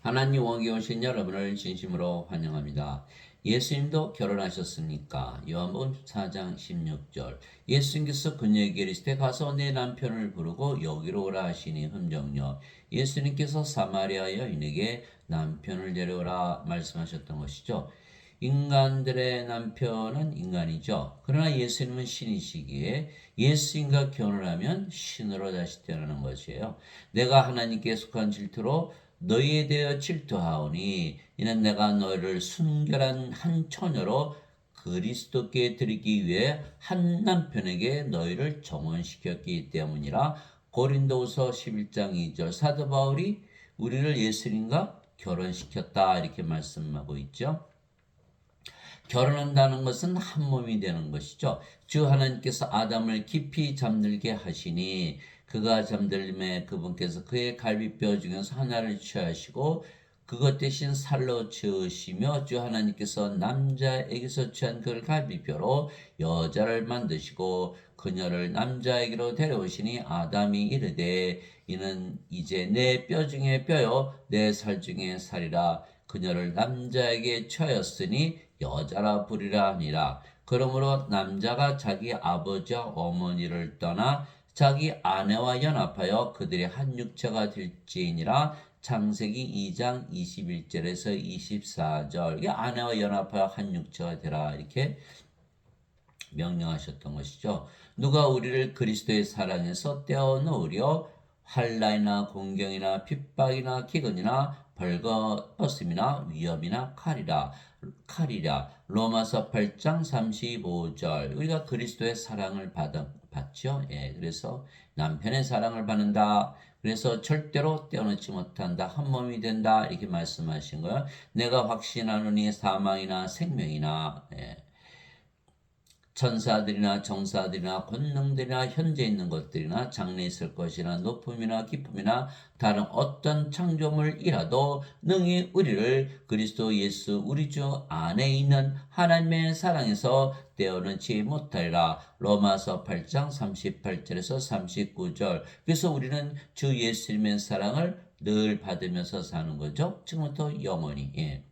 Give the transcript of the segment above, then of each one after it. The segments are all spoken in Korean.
하나님 원에 오신 여러분을 진심으로 환영합니다. 예수님도 결혼하셨습니까? 요한복음 4장 16절. 예수님께서 그녀에게 이르시되 가서 내 남편을 부르고 여기로 오라 하시니 흠정요. 예수님께서 사마리아 여인에게 남편을 데려오라 말씀하셨던 것이죠. 인간들의 남편은 인간이죠. 그러나 예수님은 신이시기에 예수님과 결혼하면 신으로 다시 태어나는 것이에요. 내가 하나님께 속한 질투로 너희에 대하여 질투하오니 이는 내가 너희를 순결한 한 처녀로 그리스도께 드리기 위해 한 남편에게 너희를 정혼시켰기 때문이라. 고린도후서 11장 2절. 사도 바울이 우리를 예수님과 결혼시켰다 이렇게 말씀하고 있죠. 결혼한다는 것은 한 몸이 되는 것이죠. 주 하나님께서 아담을 깊이 잠들게 하시니 그가 잠들림에 그분께서 그의 갈비뼈 중에서 하나를 취하시고 그것 대신 살로 지으시며 주 하나님께서 남자에게서 취한 그 갈비뼈로 여자를 만드시고 그녀를 남자에게로 데려오시니 아담이 이르되 이는 이제 내 뼈 중에 뼈요 내 살 중에 살이라. 그녀를 남자에게 취하였으니 여자라 부리라 하니라. 그러므로 남자가 자기 아버지와 어머니를 떠나 자기 아내와 연합하여 그들이 한 육체가 될지니라. 창세기 2장 21절에서 24절. 이게 아내와 연합하여 한 육체가 되라 이렇게 명령하셨던 것이죠. 누가 우리를 그리스도의 사랑에서 떼어 놓으려 환난이나 공경이나 핍박이나 기근이나 벌거벗음이나 위협이나 칼이라. 로마서 8장 35절. 우리가 그리스도의 사랑을 받죠. 예, 그래서 남편의 사랑을 받는다. 그래서 절대로 떼어놓지 못한다. 한 몸이 된다. 이렇게 말씀하신 거예요. 내가 확신하노니 사망이나 생명이나 천사들이나 정사들이나 권능들이나 현재 있는 것들이나 장래 있을 것이나 높음이나 기쁨이나 다른 어떤 창조물이라도 능히 우리를 그리스도 예수 우리 주 안에 있는 하나님의 사랑에서 떼어놓지 못하리라. 로마서 8장 38절에서 39절. 그래서 우리는 주 예수님의 사랑을 늘 받으면서 사는 거죠. 지금부터 영원히.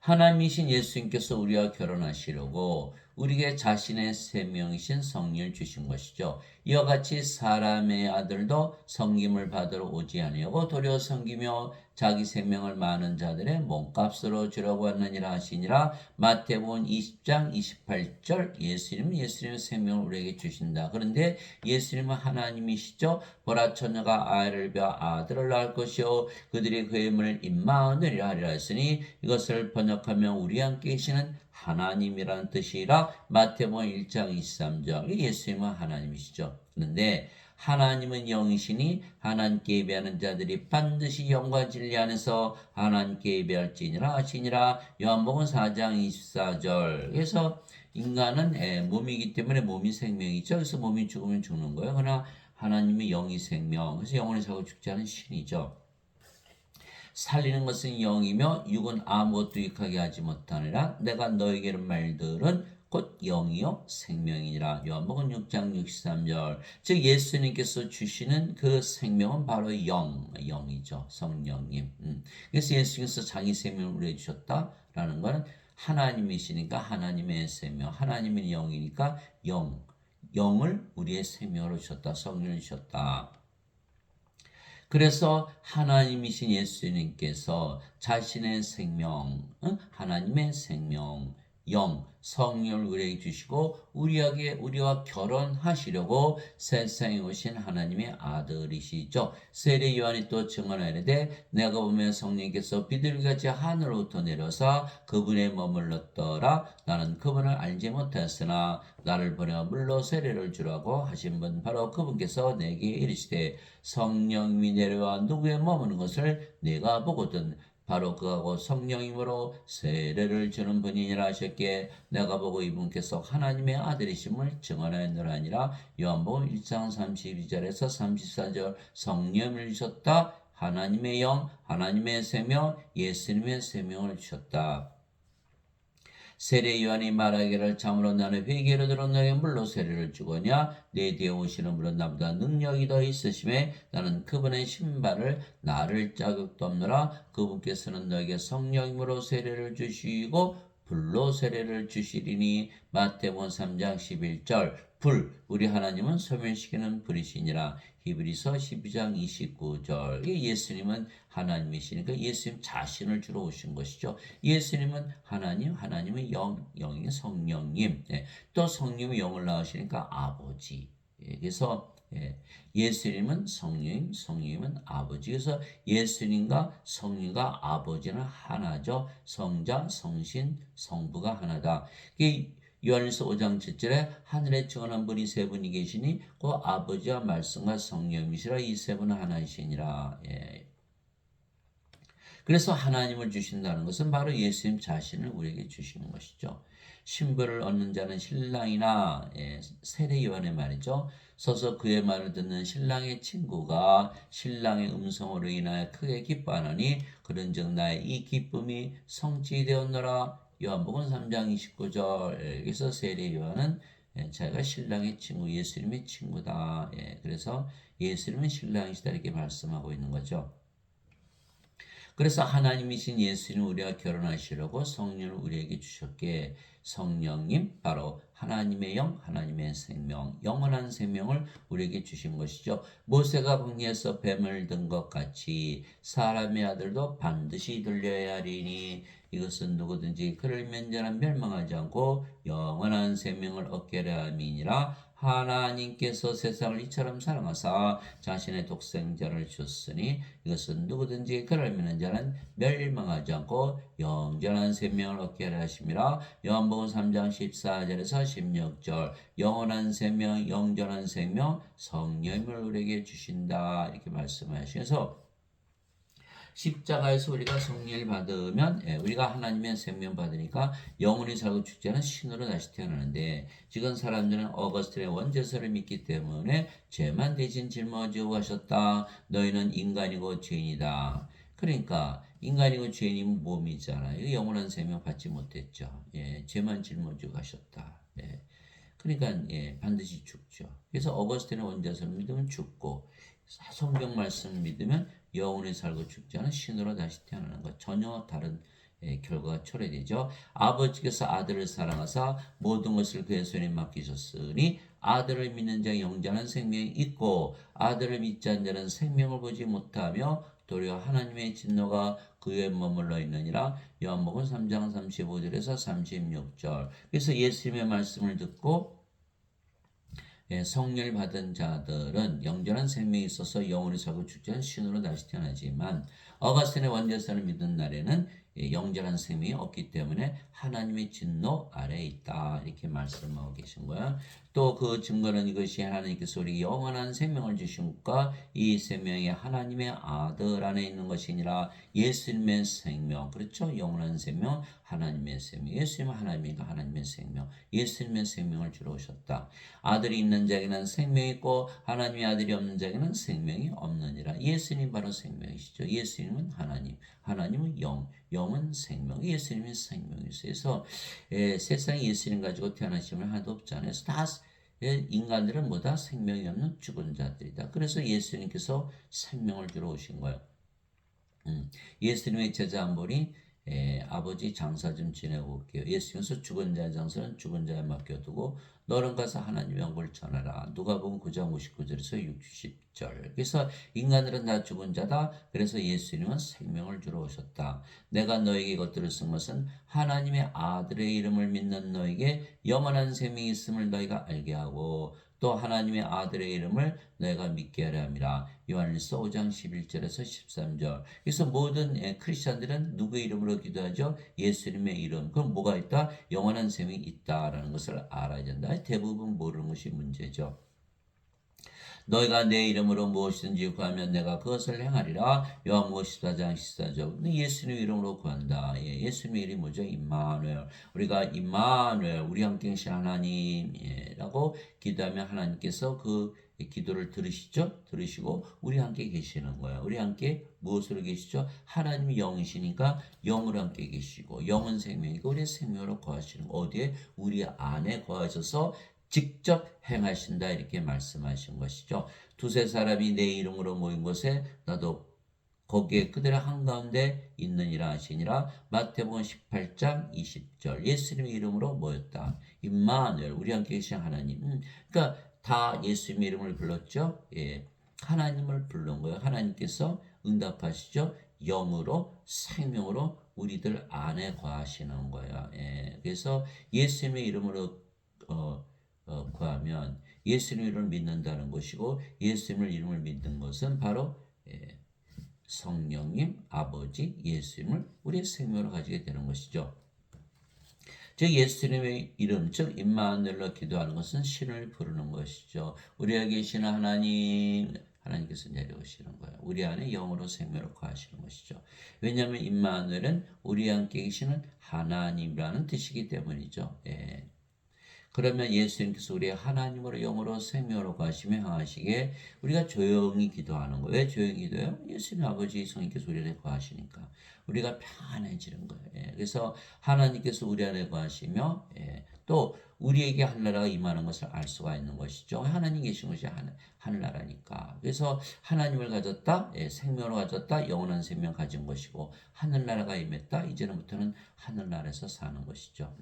하나님이신 예수님께서 우리와 결혼하시려고 우리에게 자신의 생명이신 성령을 주신 것이죠. 이와 같이 사람의 아들도 섬김을 받으러 오지 아니하고 도리어 섬기며 자기 생명을 많은 자들의 몸값으로 주려고 하느니라 하시니라. 마태복음 20장 28절. 예수님의 생명을 우리에게 주신다. 그런데 예수님은 하나님이시죠. 보라 처녀가 아이를 벼 아들을 낳을 것이요 그들이 그의 이름을 임마누엘이라 하리라 했으니 이것을 번역하면 우리 함께 계시는 하나님이라는 뜻이라. 마태복음 1장 23절. 예수님은 하나님이시죠. 그런데 하나님은 영이시니 하나님께 예배하는 자들이 반드시 영과 진리 안에서 하나님께 예배할지니라 하시니라. 요한복음 4장 24절. 그래서 인간은 몸이기 때문에 몸이 생명이죠. 그래서 몸이 죽으면 죽는 거예요. 그러나 하나님의 영이 생명. 그래서 영원히 살고 죽지 않은 신이죠. 살리는 것은 영이며 육은 아무것도 유익하게 하지 못하느라. 내가 너에게 이른 말들은 곧 영이요 생명이니라. 요한복음 6장 63절. 즉 예수님께서 주시는 그 생명은 바로 영이죠. 성령님. 그래서 예수님께서 자기 생명을 우리에게 주셨다라는 것은 하나님이시니까 하나님의 생명, 하나님의 영이니까 영을 우리의 생명으로 주셨다. 성령을 주셨다. 그래서 하나님이신 예수님께서 자신의 생명, 하나님의 생명, 성령을 우리에게 주시고 우리와 결혼하시려고 세상에 오신 하나님의 아들이시죠. 세례 요한이 또 증언하이르되 내가 보면 성령께서 비둘기같이 하늘로부터 내려서 그분의 머물렀더라. 나는 그분을 알지 못하였으나 나를 보내어 물로 세례를 주라고 하신 분 바로 그분께서 내게 이르시되 성령이 내려와 누구에 머무는 것을 내가 보거든 바로 그하고 성령이므로 세례를 주는 분이니라 하셨기에 내가 보고 이분께서 하나님의 아들이심을 증언하였노라 하니라. 요한복음 1장 32절에서 34절. 성령을 주셨다. 하나님의 영, 하나님의 생명, 예수님의 생명을 주셨다. 세례 요한이 말하기를 참으로 나는 회개로 들어 너에게 물로 세례를 주거냐 내 뒤에 오시는 분은 나보다 능력이 더 있으심에 나는 그분의 신발을 나를 자격도 없노라. 그분께서는 너에게 성령으로 세례를 주시고 불로 세례를 주시리니. 마태복음 3장 11절. 불, 우리 하나님은 소멸시키는 불이시니라. 히브리서 12장 29절. 예수님은 하나님이시니까 예수님 자신을 주러 오신 것이죠. 예수님은 하나님, 하나님은 영이 성령님. 또 성령이 영을 낳으시니까 아버지. 그래서 예수님은 성령, 성령님은 아버지. 그래서 예수님과 성령과 아버지는 하나죠. 성자, 성신, 성부가 하나다. 요한일서 5장 7절에 하늘에 증언한 분이 세 분이 계시니 그 아버지와 말씀과 성령이시라. 이 세 분은 하나이시니라. 그래서 하나님을 주신다는 것은 바로 예수님 자신을 우리에게 주시는 것이죠. 신부를 얻는 자는 신랑이나 세례 요한의 말이죠. 서서 그의 말을 듣는 신랑의 친구가 신랑의 음성으로 인하여 크게 기뻐하노니 그런즉 나의 이 기쁨이 성취되었노라. 요한복음 3장 29절. 그래서 세례 요한은 자기가 신랑의 친구, 예수님의 친구다. 그래서 예수님은 신랑이시다 이렇게 말씀하고 있는 거죠. 그래서 하나님이신 예수님 우리와 결혼하시려고 성령을 우리에게 주셨기에 성령님 바로 하나님의 영, 하나님의 생명, 영원한 생명을 우리에게 주신 것이죠. 모세가 광야에서 뱀을 든 것 같이 사람의 아들도 반드시 들려야 하리니 이것은 누구든지 그를 면전한 멸망하지 않고 영원한 생명을 얻게 하려 함이니라. 하나님께서 세상을 이처럼 사랑하사 자신의 독생자를 주셨으니 이것은 누구든지 그를 믿는 자는 멸망하지 않고 영원한 생명을 얻게 하려 하심이라. 요한복음 3장 14절에서 16절. 영원한 생명, 영원한 생명, 성령을 우리에게 주신다 이렇게 말씀하셔서 십자가에서 우리가 성령을 받으면 우리가 하나님의 생명 받으니까 영원히 살고 죽지 않은 신으로 다시 태어나는데 지금 사람들은 어거스틴의 원죄서를 믿기 때문에 죄만 대신 짊어지고 가셨다. 너희는 인간이고 죄인이다. 그러니까 인간이고 죄인이면 몸이잖아요. 영원한 생명 받지 못했죠. 죄만 짊어지고 가셨다. 그러니까 반드시 죽죠. 그래서 어거스틴의 원죄서를 믿으면 죽고 성경 말씀을 믿으면 영원히 살고 죽지 않은 신으로 다시 태어나는 것 전혀 다른 결과가 초래되죠. 아버지께서 아들을 사랑하사 모든 것을 그의 손에 맡기셨으니 아들을 믿는 자의 영원한 생명이 있고 아들을 믿지 않는 자는 생명을 보지 못하며 도리어 하나님의 진노가 그에 머물러 있느니라. 요한복음 3장 35절에서 36절. 그래서 예수님의 말씀을 듣고 성령을 받은 자들은 영원한 생명이 있어서 영원히 살고 죽지 않은 신으로 다시 태어나지만 어거스틴의 원죄서를 믿는 날에는 영원한 생명이 없기 때문에 하나님의 진노 아래에 있다 이렇게 말씀하고 계신 거야. 또 그 증거는 이것이 하나님께서 우리 영원한 생명을 주신과 이 생명이 하나님의 아들 안에 있는 것이니라. 예수님의 생명, 그렇죠? 영원한 생명, 하나님의 생명. 예수님은 하나님이니까 하나님의 생명, 예수님의 생명을 주러 오셨다. 아들이 있는 자에게는 생명이 있고 하나님의 아들이 없는 자에게는 생명이 없느니라. 예수님 바로 생명이시죠. 예수님은 하나님, 하나님은 영, 영은 생명, 예수님이 생명이세요. 그래서 세상에 예수님 가지고 태어나심은 하나도 없잖아요. 그래서 다 인간들은 뭐다? 생명이 없는 죽은 자들이다. 그래서 예수님께서 생명을 주러 오신 거예요. 예수님의 제자 한 분이 아버지 장사 좀 지내고 올게요. 예수님께서 죽은 자의 장사는 죽은 자에 맡겨두고 너는 가서 하나님의 영광을 전하라. 누가복음 9장 59절에서 60절. 그래서 인간들은 다 죽은 자다. 그래서 예수님은 생명을 주러 오셨다. 내가 너에게 이것들을 쓴 것은 하나님의 아들의 이름을 믿는 너에게 영원한 생명이 있음을 너희가 알게 하고 또 하나님의 아들의 이름을 너희가 믿게 하려 함이라. 요한일서 5장 11절에서 13절. 그래서 모든 크리스천들은 누구의 이름으로 기도하죠? 예수님의 이름. 그럼 뭐가 있다? 영원한 생명이 있다라는 것을 알아야 된다. 대부분 모르는 것이 문제죠. 너희가 내 이름으로 무엇이든지 구하면 내가 그것을 행하리라. 요한복음 14장 14절. 예수님 이름으로 구한다. 예수님의 이름이 뭐죠? 임마누엘. 우리가 임마누엘, 우리 함께 계신 하나님이라고 기도하면 하나님께서 그 기도를 들으시죠? 들으시고 우리 함께 계시는 거예요. 우리 함께 무엇으로 계시죠? 하나님이 영이시니까 영으로 함께 계시고 영은 생명이고 우리의 생명으로 거하시는 거. 어디에? 우리 안에 거하셔서 직접 행하신다 이렇게 말씀하신 것이죠. 두세 사람이 내 이름으로 모인 곳에 나도 거기에 그들의 한가운데 있느니라 하시니라. 마태복음 18장 20절 예수님의 이름으로 모였다. 임마누엘 우리 함께 계신 하나님. 그러니까 다 예수님의 이름을 불렀죠. 예, 하나님을 부른 거예요. 하나님께서 응답하시죠. 영으로 생명으로 우리들 안에 거하시는 거예요. 예, 그래서 예수님의 이름으로 구하면 예수님의 이름을 믿는다는 것이고 예수님의 이름을 믿는 것은 바로 성령님, 아버지, 예수님을 우리의 생명으로 가지게 되는 것이죠. 즉 예수님의 이름, 즉 임마누엘로 기도하는 것은 신을 부르는 것이죠. 우리 안에 계시는 하나님, 하나님께서 내려오시는 거예요. 우리 안에 영으로 생명으로 거하시는 것이죠. 왜냐하면 임마누엘은 우리 함께 계시는 하나님이라는 뜻이기 때문이죠. 예. 그러면 예수님께서 우리의 하나님으로 영으로 생명으로 거하시며 향하시기에 우리가 조용히 기도하는 거예요. 왜 조용히 기도해요? 예수님 아버지 성령께서 우리 안에 거하시니까 우리가 평안해지는 거예요. 예. 그래서 하나님께서 우리 안에 거하시며 또 우리에게 하늘나라가 임하는 것을 알 수가 있는 것이죠. 하나님 계신 것이 하늘나라니까. 그래서 하나님을 가졌다, 생명으로 가졌다, 영원한 생명 가진 것이고 하늘나라가 임했다. 이제부터는 하늘나라에서 사는 것이죠.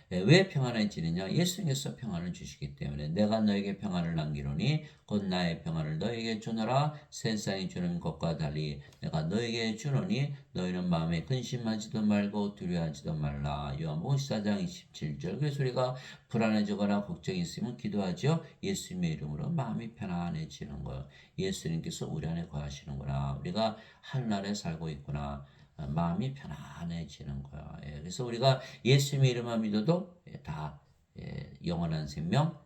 왜 평안해지느냐? 예수님께서 평안을 주시기 때문에 내가 너에게 평안을 남기노니 곧 나의 평안을 너에게 주노라. 세상이 주는 것과 달리 내가 너에게 주노니 너희는 마음에 근심하지도 말고 두려워하지도 말라. 요한복음 14장 27절. 그래서 우리가 불안해지거나 걱정이 있으면 기도하죠. 예수님의 이름으로 마음이 편안해지는 거예요. 예수님께서 우리 안에 거하시는구나. 우리가 하늘나라에 살고 있구나. 마음이 편안해지는 거야. 예, 그래서 우리가 예수님의 이름만 믿어도 다 영원한 생명,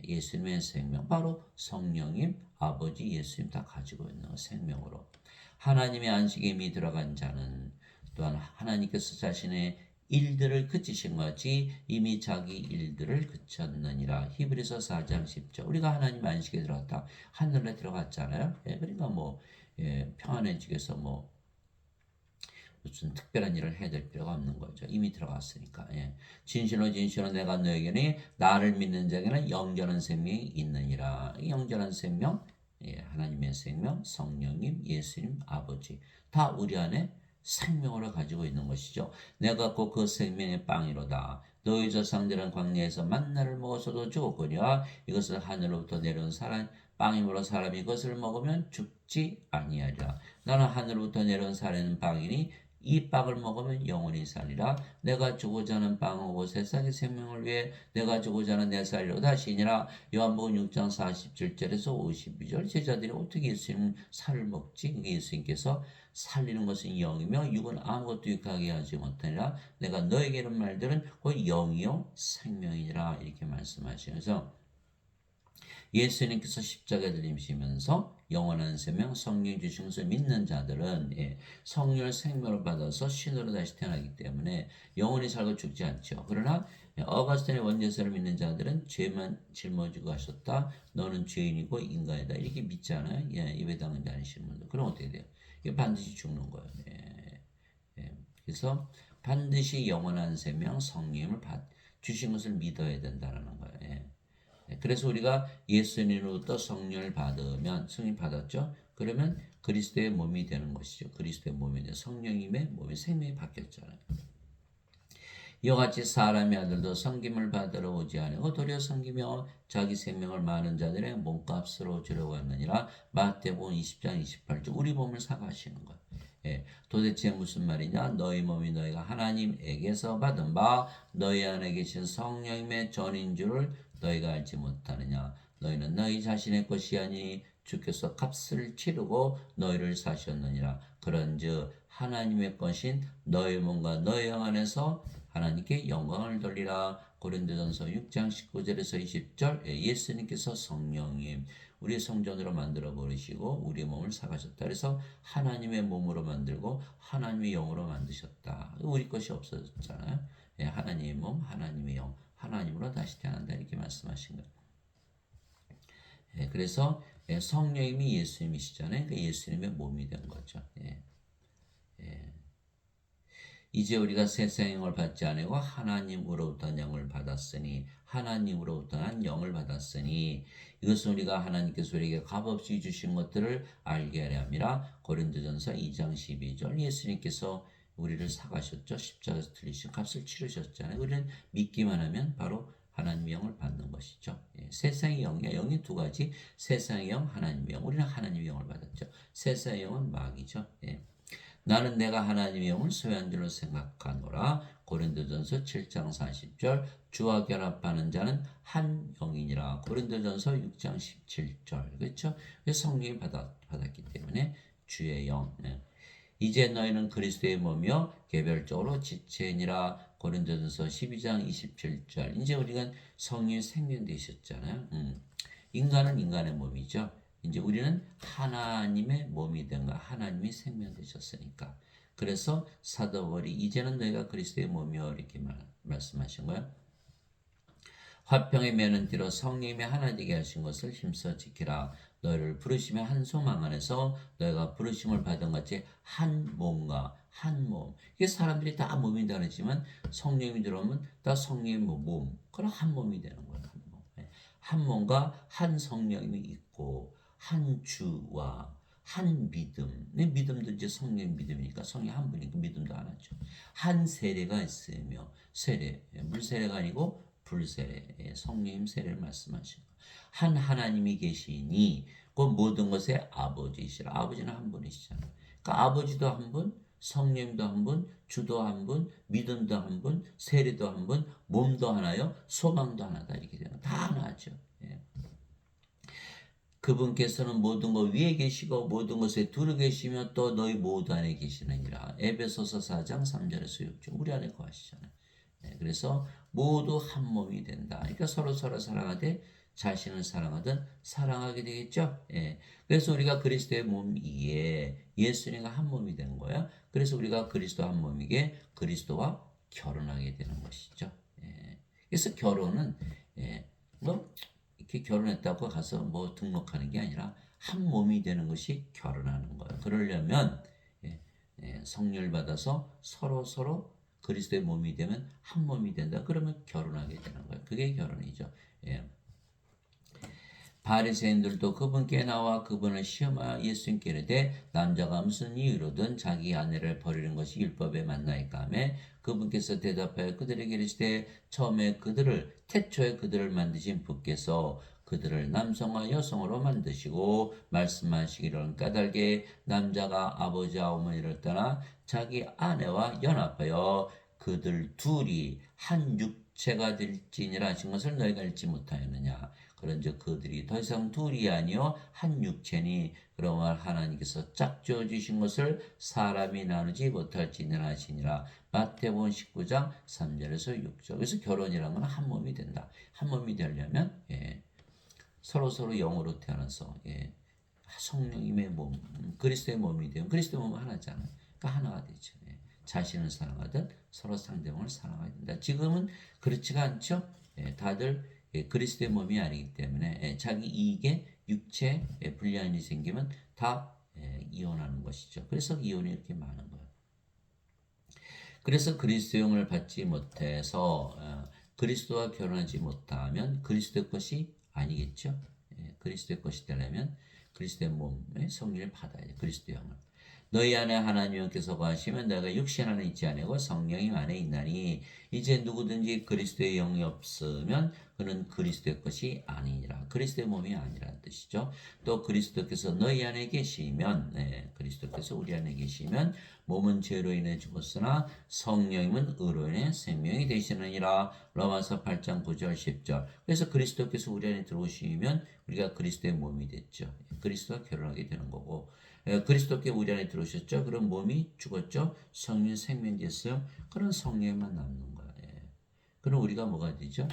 예수님의 생명, 바로 성령님, 아버지 예수님 다 가지고 있는 생명으로 하나님의 안식에 이미 들어간 자는 또한 하나님께서 자신의 일들을 그치신 것이 이미 자기 일들을 그쳤느니라. 히브리서 4장 10절. 우리가 하나님 안식에 들어갔다. 하늘에 들어갔잖아요. 그러니까 평안해지기 위해서 무슨 특별한 일을 해야 될 필요가 없는 거죠. 이미 들어갔으니까. 진실로 진실로 내가 너에게는 나를 믿는 자에게는 영전한 생명이 있느니라. 영전한 생명, 하나님의 생명, 성령님, 예수님, 아버지 다 우리 안에 생명으로 가지고 있는 것이죠. 내가 곧 그 생명의 빵이로다. 너희 조상들은 광야에서 만나를 먹어서도 죽었거니와 이것을 하늘로부터 내려온 사람 빵이므로 사람이 이것을 먹으면 죽지 아니하리라. 나는 하늘로부터 내려온 살아있는 빵이니 이 빵을 먹으면 영원히 살리라. 내가 주고자 하는 빵은 세상의 생명을 위해 내가 주고자 하는 내 살이로다 하시니라. 요한복음 6장 47절에서 52절. 제자들이 어떻게 예수님 살을 먹지? 예수님께서 살리는 것은 영이며 육은 아무것도 유익하게 하지 못하니라. 내가 너에게 이런 말들은 곧 영이요 생명이니라. 이렇게 말씀하시면서 예수님께서 십자가에 들리시면서 영원한 생명 성령 주신 것을 믿는 자들은 성령을 생명을 받아서 신으로 다시 태어나기 때문에 영원히 살고 죽지 않죠. 그러나 어거스틴의 원죄서를 믿는 자들은 죄만 짊어지고 하셨다. 너는 죄인이고 인간이다. 이렇게 믿잖아요. 예배당은 다니시는 분들. 그럼 어떻게 돼요? 이게 반드시 죽는 거예요. 그래서 반드시 영원한 생명 성령을 주신 것을 믿어야 된다는 거예요. 그래서 우리가 예수님으로부터 성령을 받으면 성령 받았죠. 그러면 그리스도의 몸이 되는 것이죠. 그리스도의 몸이 되는 성령님의 몸이 생명이 바뀌었잖아요. 이와 같이 사람의 아들도 섬김을 받으러 오지 아니하고 도리어 섬기며 자기 생명을 많은 자들의 몸값으로 주려고 하느니라. 마태복음 20장 28절. 우리 몸을 사가시는 거예요. 도대체 무슨 말이냐? 너희 몸이 너희가 하나님에게서 받은 바 너희 안에 계신 성령님의 전인 줄을 너희가 알지 못하느냐? 너희는 너희 자신의 것이 아니니 주께서 값을 치르고 너희를 사셨느니라. 그런즉 하나님의 것인 너희 몸과 너희 영 안에서 하나님께 영광을 돌리라. 고린도전서 6장 19절에서 20절. 예수님께서 성령님 우리 성전으로 만들어 버리시고 우리 몸을 사가셨다. 그래서 하나님의 몸으로 만들고 하나님의 영으로 만드셨다. 우리 것이 없어졌잖아요. 하나님의 몸, 하나님의 영, 하나님으로 다시 태어난다. 이렇게 말씀하신 거예요. 그래서 성령님이 예수님이시잖아요. 그러니까 예수님의 몸이 된 거죠. 이제 우리가 세상 영을 받지 아니고 하나님으로부터 영을 받았으니 하나님으로부터 한 영을 받았으니 이것은 우리가 하나님께서 우리에게 값없이 주신 것들을 알게 하려 함이라. 고린도전서 2장 12절. 예수님께서 우리를 사가셨죠. 십자가에서 들리신 값을 치르셨잖아요. 우리는 믿기만 하면 바로 하나님의 영을 받는 것이죠. 세상의 영이야. 영이 두 가지. 세상의 영, 하나님의 영. 우리는 하나님의 영을 받았죠. 세상의 영은 마귀죠. 나는 내가 하나님의 영을 소유한 줄로 생각하노라. 고린도전서 7장 40절. 주와 결합하는 자는 한 영이니라. 고린도전서 6장 17절. 그렇죠? 성령이 받았기 때문에 주의 영. 이제 너희는 그리스도의 몸이요 개별적으로 지체니라. 고린도전서 12장 27절. 이제 우리가 성령이 생명되셨잖아요. 인간은 인간의 몸이죠. 이제 우리는 하나님의 몸이 된 거, 하나님이 생명되셨으니까. 그래서 사도 바울이 이제는 너희가 그리스도의 몸이요 이렇게 말씀하신 거예요. 화평의 매는 뒤로 성령님이 하나 되게 하신 것을 힘써 지키라. 너희를 부르심의 한 소망 안에서 너희가 부르심을 받은 같이 한 몸과 한 몸. 이게 사람들이 다 몸이다 그러지만 성령님이 들어오면 다 성령의 몸. 그럼 한 몸이 되는 거예요. 한 몸. 한 몸과 한 성령님이 있고 한 주와 한 믿음. 믿음도 이제 성령 믿음이니까 성령 한 분이니까 믿음도 하나죠. 한 세례가 있으며 세례, 물세례가 아니고 불세례, 성령 세례를 말씀하시고 한 하나님이 계시니 그 모든 것의 아버지시라. 아버지는 한 분이시잖아요. 그러니까 아버지도 한 분, 성령도 한 분, 주도 한 분, 믿음도 한 분, 세례도 한 분, 몸도 하나요, 소망도 하나다 이렇게 되는 다 하나죠. 그분께서는 모든 것 위에 계시고 모든 것에 두루 계시며 또 너희 모두 안에 계시느니라. 에베소서 4장 3절에서 6절. 우리 안에 거하시잖아요. 그래서 모두 한 몸이 된다. 그러니까 서로 사랑하되 자신을 사랑하든 사랑하게 되겠죠. 그래서 우리가 그리스도의 몸이기에 예수님과 한 몸이 된 거야. 그래서 우리가 그리스도 한 몸이기에 그리스도와 결혼하게 되는 것이죠. 그래서 결혼은 뭐 이렇게 결혼했다고 가서 뭐 등록하는 게 아니라 한 몸이 되는 것이 결혼하는 거예요. 그러려면 성령을 받아서 서로 그리스도의 몸이 되면 한 몸이 된다. 그러면 결혼하게 되는 거예요. 그게 결혼이죠. 바리새인들도 그분께 나와 그분을 시험하여 예수님께 이르되 남자가 무슨 이유로든 자기 아내를 버리는 것이 율법에 맞나이까 하며 그분께서 대답하여 그들에게 이르시되 처음에 태초에 그들을 만드신 분께서 그들을 남성과 여성으로 만드시고 말씀하시기를 까닭에 남자가 아버지와 어머니를 떠나 자기 아내와 연합하여 그들 둘이 한 육체가 될지니라 하신 것을 너희가 읽지 못하였느냐. 그런즉 그들이 더 이상 둘이 아니요 한 육체니 그러므로 하나님께서 짝지어 주신 것을 사람이 나누지 못할지니라 하시니라. 마태복음 19장 3절에서 6절. 그래서 결혼이라는 건 한 몸이 된다. 한 몸이 되려면 서로 영으로 태어나서 성령님의 몸, 그리스도의 몸이 되면 그리스도의 몸은 하나잖아요. 그러니까 하나가 되죠. 자신을 사랑하든 서로 상대방을 사랑해야 된다. 지금은 그렇지가 않죠. 다들 그리스도의 몸이 아니기 때문에 자기 이익에 육체 불리한 일이 생기면 다 이혼하는 것이죠. 그래서 이혼이 이렇게 많은 거예요. 그래서 그리스도의 영을 받지 못해서 그리스도와 결혼하지 못하면 그리스도의 것이 아니겠죠. 그리스도의 것이 되려면 그리스도의 몸의 성령을 받아야 돼. 그리스도의 영을. 너희 안에 하나님께서 거하시면 너희가 육신 안에 있지 아니고 성령님 안에 있나니 이제 누구든지 그리스도의 영이 없으면 그는 그리스도의 것이 아니니라. 그리스도의 몸이 아니라는 뜻이죠. 또 그리스도께서 너희 안에 계시면 그리스도께서 우리 안에 계시면 몸은 죄로 인해 죽었으나 성령님은 의로 인해 생명이 되시느니라. 로마서 8장 9절 10절. 그래서 그리스도께서 우리 안에 들어오시면 우리가 그리스도의 몸이 됐죠. 그리스도와 결혼하게 되는 거고 그리스도께 우리 안에 들어오셨죠. 그런 몸이 죽었죠. 성령 생명됐어요. 그런 성령만 남는 거예요. 그럼 우리가 뭐가 되죠?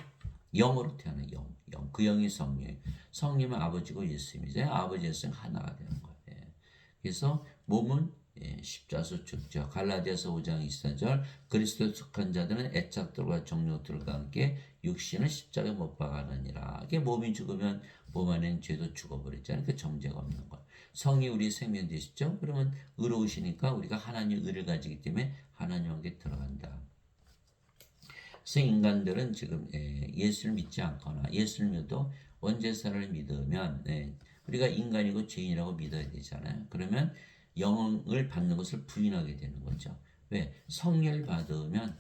영으로 태어난 영. 그 영이 성령. 성령은 아버지고 예수님이죠. 아버지 예수님 하나가 되는 거예요. 그래서 몸은 십자수 축적. 갈라디아서 5장 24절 그리스도에 속한 자들은 애착들과 정욕들과 함께 육신을 십자가에 못 박아느니라. 이게 몸이 죽으면 몸 안에는 죄도 죽어버리잖아요. 그 정죄가 없는 것. 성이 우리 생명 되시죠? 그러면 의로우시니까 우리가 하나님의 의를 가지기 때문에 하나님에게 들어간다. 그래서 인간들은 지금 예수를 믿지 않거나 예수를 믿어도 원죄사를 믿으면 우리가 인간이고 죄인이라고 믿어야 되잖아요. 그러면 영을 받는 것을 부인하게 되는 거죠. 왜? 성령을 받으면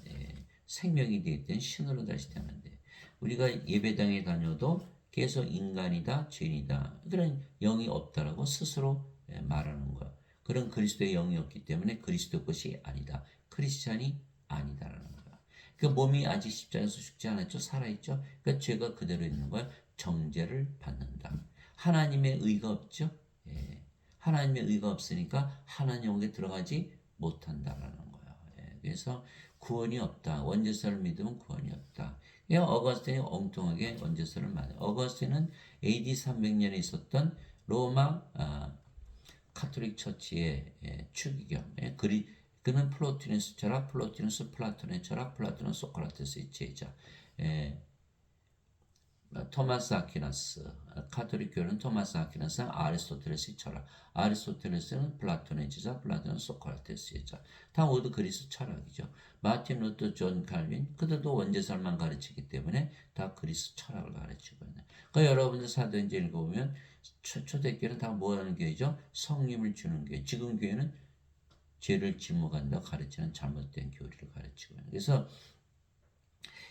생명이 되기 때문에 신으로 다시 되는데 우리가 예배당에 다녀도 계속 인간이다, 죄인이다. 그런 영이 없다라고 스스로 말하는 거예요. 그런 그리스도의 영이 없기 때문에 그리스도 것이 아니다. 크리스찬이 아니다라는 거예요. 그 몸이 아직 십자가에서 죽지 않았죠. 살아있죠. 그러니까 죄가 그대로 있는 거예요. 정죄를 받는다. 하나님의 의가 없죠. 하나님의 의가 없으니까 하나님에게 들어가지 못한다라는 거예요. 그래서 구원이 없다. 원죄사를 믿으면 구원이 없다. 어거스틴이 엉뚱하게 원죄사를 말해요. 어거스틴은 AD 300년에 있었던 로마 카톨릭 처치의 추기경. 그는 플로티누스 철학, 플로티누스 플라톤의 철학, 플라톤은 소크라테스의 제자. 토마스 아퀴나스, 카톨릭 교회는 토마스 아퀴나스는 아리스토텔레스의 철학, 아리스토텔레스는 플라톤의 제자, 플라톤은 소크라테스의 제자. 다 모두 그리스 철학이죠. 마틴 루터, 존 칼빈, 그들도 원죄설만 가르치기 때문에 다 그리스 철학을 가르치고 있는. 그러니까 여러분들 사도행전 읽어보면 초대교회는 다 뭐하는 교회죠? 성령을 주는 교회. 지금 교회는 죄를 지목한다 가르치는 잘못된 교리를 가르치고 있는. 그래서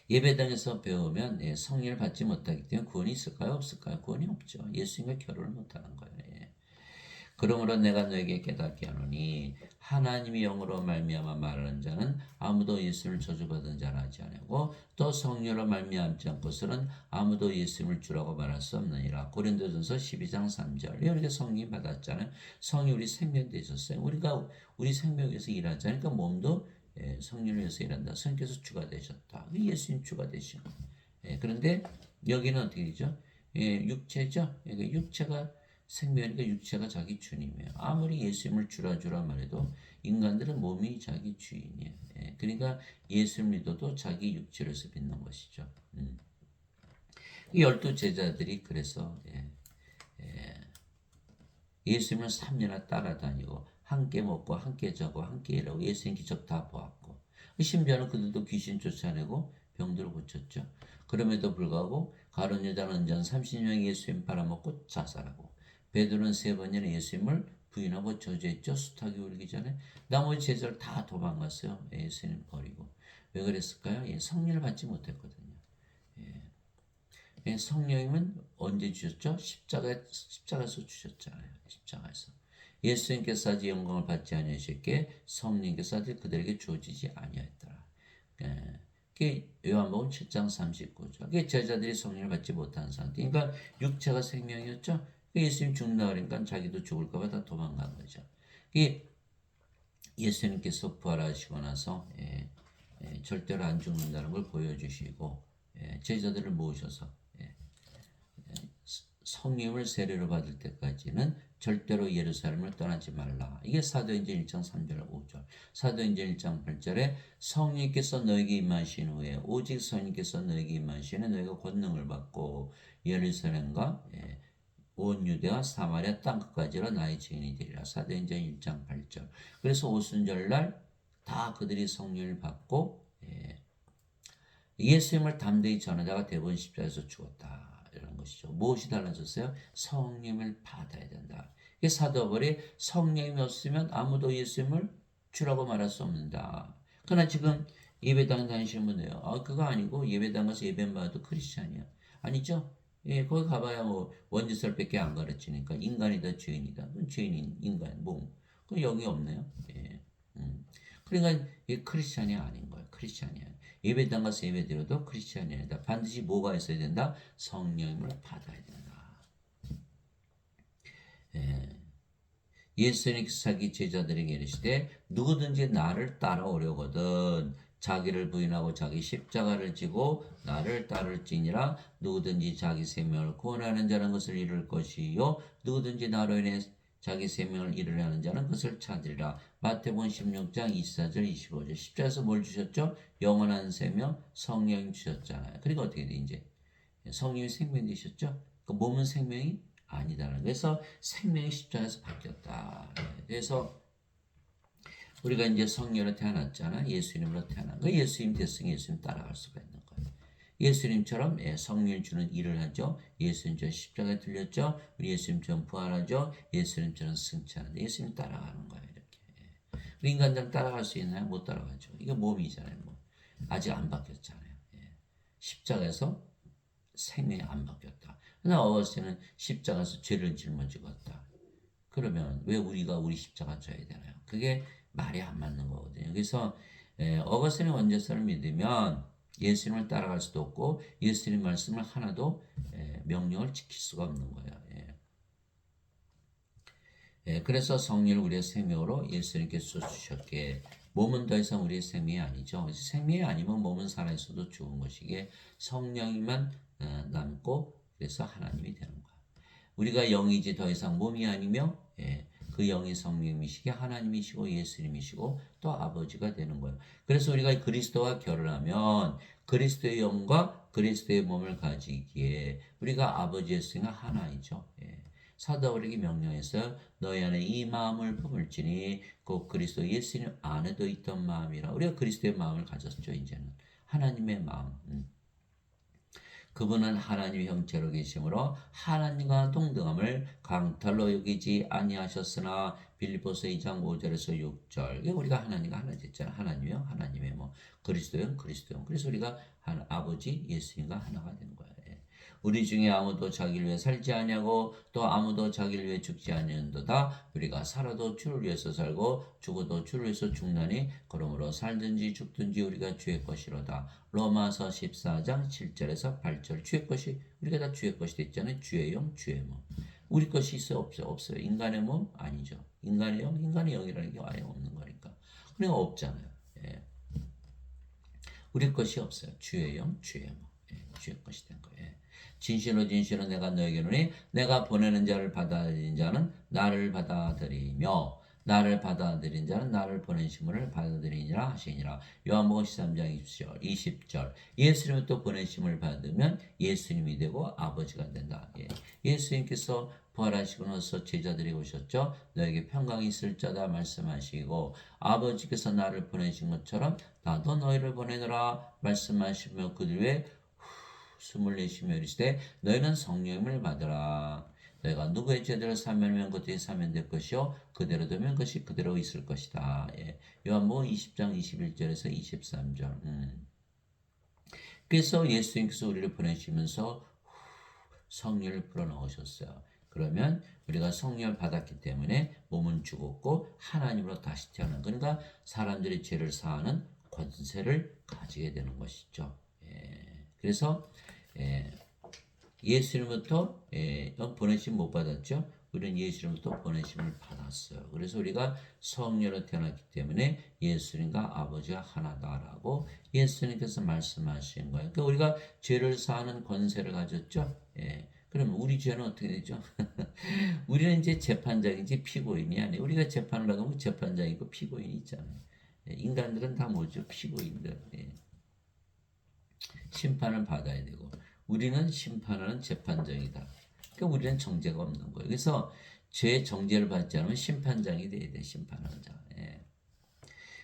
예배당에서 배우면 성령을 받지 못하기 때문에 구원이 있을까요? 없을까요? 구원이 없죠. 예수님과 결혼을 못하는 거예요. 그러므로 내가 너에게 깨닫게 하노니 하나님의 영으로 말미암아 말하는 자는 아무도 예수님을 저주받은 자라 하지 아니하고 또 성령으로 말미암지 않고서는 아무도 예수님을 주라고 말할 수 없느니라. 고린도전서 12장 3절. 우리가 성령 받았잖아요. 성이 우리 생명 되셨어요. 우리가 우리 생명 위해서 일하잖아요. 그러니까 몸도 성령을 위해서 일한다. 성령께서 주가 되셨다. 예수님 주가 되신 거예요. 그런데 여기는 어떻게 되죠? 육체죠. 육체가 생명이니까 육체가 자기 주님이에요. 아무리 예수님을 주라 말해도 인간들은 몸이 자기 주인이에요. 그러니까 예수를 믿어도 자기 육체로서 믿는 것이죠. 이 12 제자들이 그래서 예수님을 3년이나 따라다니고 함께 먹고 함께 자고 함께 일하고 예수님 기적 다 보았고 심지어는 그들도 귀신 쫓아내고 병들을 고쳤죠. 그럼에도 불구하고 가룟 유다는 언전 30명 예수님 팔아먹고 자살하고 베드로는 3번이나 예수님을 부인하고 저주했죠. 수탉이 울기 전에 나머지 제자들 다 도망갔어요. 예수님 버리고. 왜 그랬을까요? 성령을 받지 못했거든요. 성령님은 언제 주셨죠? 십자가에서 주셨잖아요. 십자가에서. 예수님께서 아직 영광을 받지 아니하셨기에 성령께서 아직 그들에게 주어지지 아니하였더라. 그게 요한복음 7장 39절. 그게 제자들이 성령을 받지 못한 상태. 그러니까 육체가 생명이었죠. 예수님 죽는다 그러니까 자기도 죽을까봐 다 도망간 거죠. 예수님께서 부활하시고 나서 절대로 안 죽는다는 걸 보여주시고 제자들을 모으셔서 성령을 세례로 받을 때까지는 절대로 예루살렘을 떠나지 말라. 이게 사도행전 1장 3절 5절. 사도행전 1장 8절에 성령께서 너에게 임하신 후에 오직 성령께서 너에게 임하신 후에 너희가 권능을 받고 예루살렘과 온 유대와 사마리아 땅끝까지로 나의 증인이 되리라. 사도행전 1장 8절. 그래서 오순절날 다 그들이 성령을 받고 예수님을 담대히 전하다가 대부분 십자가에서 죽었다. 이런 것이죠. 무엇이 달라졌어요? 성령을 받아야 된다. 이게 사도바울이 성령이 없으면 아무도 예수님을 주라고 말할 수 없는다. 그러나 지금 예배당 다니시는 분이에요. 그거 아니고 예배당 가서 예배 받아도 크리스찬이야. 아니죠? 거기 가봐야 뭐 원죄설밖에 안 가르치니까 인간이다 죄인이다. 죄인인 인간 몸. 그 여기 없네요. 그러니까 이게 크리스찬이 아닌 거예요. 크리스찬이 아니에요. 예배당 가서 예배드려도 크리스찬이 아니다. 반드시 뭐가 있어야 된다? 성령을 받아야 된다. 예수님께서 자기 제자들에게 이르시되 누구든지 나를 따라오려거든 자기를 부인하고 자기 십자가를 지고 나를 따를지니라. 누구든지 자기 생명을 구원하는 자는 것을 이룰 것이요 누구든지 나로 인해 자기 생명을 잃으려 하는 자는 그것을 찾으리라. 마태복음 16장 24절 25절. 십자가에서 뭘 주셨죠? 영원한 생명, 성령 주셨잖아요. 그리고 어떻게 돼 이제? 성령이 생명 되셨죠? 그 몸은 생명이 아니다라는. 그래서 생명이 십자가에서 바뀌었다. 그래서 우리가 이제 성령으로 태어났잖아. 예수님으로 태어난 거. 예수님 됐으니 예수님 따라갈 수가 있는 거예요. 예수님처럼 성령을 주는 일을 하죠. 예수님처럼 십자가에 들렸죠. 우리 예수님처럼 부활하죠. 예수님처럼 승천하는데 예수님 따라가는 거예요. 이렇게. 우리 인간들은 따라갈 수 있나요? 못 따라가죠. 이게 몸이잖아요. 뭐. 아직 안 바뀌었잖아요. 십자가에서 생명이 안 바뀌었다. 그러나 어거스틴은 십자가에서 죄를 짊어지었다. 그러면 왜 우리가 우리 십자가 져야 되나요? 그게 말이 안 맞는 거거든요. 그래서 어거스틴의 원죄서를 믿으면 예수님을 따라갈 수도 없고 예수님 말씀을 하나도 명령을 지킬 수가 없는 거예요. 그래서 성령을 우리의 생명으로 예수님께서 주셨기에 몸은 더 이상 우리의 생명이 아니죠. 생명이 아니면 몸은 살아있어도 죽은 것이기에 성령이만 남고 그래서 하나님이 되는 거예요. 우리가 영이지 더 이상 몸이 아니며 그 영이 성령이시기에 하나님이시고 예수님이시고 또 아버지가 되는 거예요. 그래서 우리가 그리스도와 결혼하면 그리스도의 영과 그리스도의 몸을 가지기에 우리가 아버지 예수가 하나이죠. 사도 바울에게 명령했어요. 너희 안에 이 마음을 품을지니 곧 그리스도 예수님 안에도 있던 마음이라. 우리가 그리스도의 마음을 가졌죠. 이제는 하나님의 마음. 그분은 하나님의 형체로 계시므로 하나님과 동등함을 강탈로 여기지 아니하셨으나 빌립보서 2장 5절에서 6절. 우리가 하나님과 하나 됐잖아요. 하나님이요. 하나님의 뭐 그리스도요. 그리스도요. 그래서 우리가 아버지 예수님과 하나가 된 거예요. 우리 중에 아무도 자기를 위해 살지 아니하고 또 아무도 자기를 위해 죽지 아니한도다. 우리가 살아도 주를 위해서 살고 죽어도 주를 위해서 죽나니 그러므로 살든지 죽든지 우리가 주의 것이로다. 로마서 14장 7절에서 8절. 주의 것이 우리가 다 주의 것이 됐잖아요. 주의 영, 주의 몸. 우리 것이 있어요? 없어요? 없어요. 인간의 몸? 아니죠. 인간의 영? 인간의 영이라는 게 아예 없는 거니까. 그러니까 없잖아요. 우리 것이 없어요. 주의 영, 주의 몸. 주의 것이 된 거예요. 진실로 진실로 내가 너에게 이르노니 내가 보내는 자를 받아들인 자는 나를 받아들이며 나를 받아들인 자는 나를 보내심을 받아들이니라 하시니라. 요한복음 13장 20절. 예수님을 또 보내심을 받으면 예수님이 되고 아버지가 된다. 예수님께서 부활하시고 나서 제자들이 오셨죠. 너에게 평강이 있을 자다 말씀하시고 아버지께서 나를 보내신 것처럼 나도 너희를 보내노라 말씀하시며 그들 위에 숨을 내쉬며 이르시되 너희는 성령을 받으라. 너희가 누구의 죄들을 사면하면 그들이 사면될 것이요 그대로 두면 그것이 그대로 있을 것이다. 요한복음 20장 21절에서 23절. 그래서 예수님께서 우리를 보내시면서 성령을 불어넣으셨어요. 그러면 우리가 성령을 받았기 때문에 몸은 죽었고 하나님으로 다시 태어난, 그러니까 사람들이 죄를 사하는 권세를 가지게 되는 것이죠. 그래서 예수님부터 보내심 못 받았죠. 우리는 예수님부터 보내심을 받았어요. 그래서 우리가 성령으로 태어났기 때문에 예수님과 아버지가 하나다라고 예수님께서 말씀하신 거예요. 그러니까 우리가 죄를 사하는 권세를 가졌죠. 그럼 우리 죄는 어떻게 되죠? 우리는 이제 재판장이지 피고인이 아니에요. 우리가 재판을 하면 재판장이고 피고인이 있잖아요. 인간들은 다 뭐죠? 피고인들. 심판을 받아야 되고 우리는 심판하는 재판장이다. 그러니까 우리는 정죄가 없는 거예요. 그래서 죄 정죄를 받지 않으면 심판장이 돼야 돼. 심판하는 자.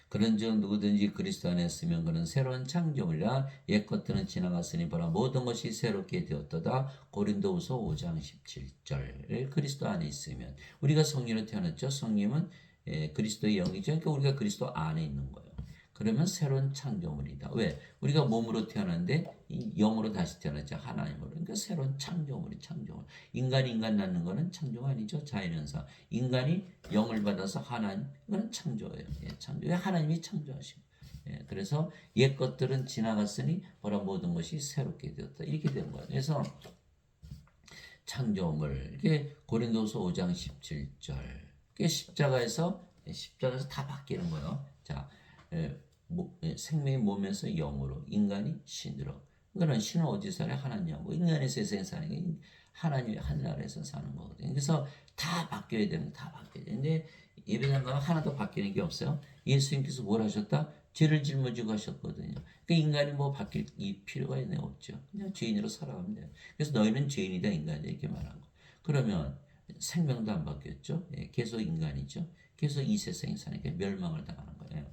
그런즉 누구든지 그리스도 안에 있으면 그는 새로운 창조물이라 옛 것들은 지나갔으니 보라 모든 것이 새롭게 되었도다. 고린도후서 5장 17절. 그리스도 안에 있으면 우리가 성령으로 태어났죠. 성령은 그리스도의 영이죠. 그러니까 우리가 그리스도 안에 있는 거예요. 그러면 새로운 창조물이다. 왜? 우리가 몸으로 태어났는데 영으로 다시 태어났죠. 하나님으로. 그러니까 새로운 창조물이 창조물. 인간 낳는 거는 창조가 아니죠. 자연현상. 인간이 영을 받아서 하나님, 이거는 창조예요. 창조. 하나님이 창조하시고. 그래서 옛 것들은 지나갔으니 보라 모든 것이 새롭게 되었다. 이렇게 된 거예요. 그래서 창조물. 이게 고린도서 5장 17절. 그게 십자가에서 다 바뀌는 거예요. 자, 생명이 몸에서 영으로, 인간이 신으로. 그러니까 신은 어디 살아요? 하나님하고. 인간의 세상에 사는 게 하나님의 하늘나라에서 사는 거거든요. 그래서 다 바뀌어야 되는 거 다 바뀌어야 되는데 예배당 가면 하나도 바뀌는 게 없어요. 예수님께서 뭘 하셨다? 죄를 짊어지고 하셨거든요. 그 인간이 뭐 바뀔 이 필요가 있네 없죠. 그냥 죄인으로 살아가면 돼요. 그래서 너희는 죄인이다 인간이다 이렇게 말한 거. 그러면 생명도 안 바뀌었죠. 예, 계속 인간이죠. 계속 이 세상에 사니까 멸망을 당하는 거예요.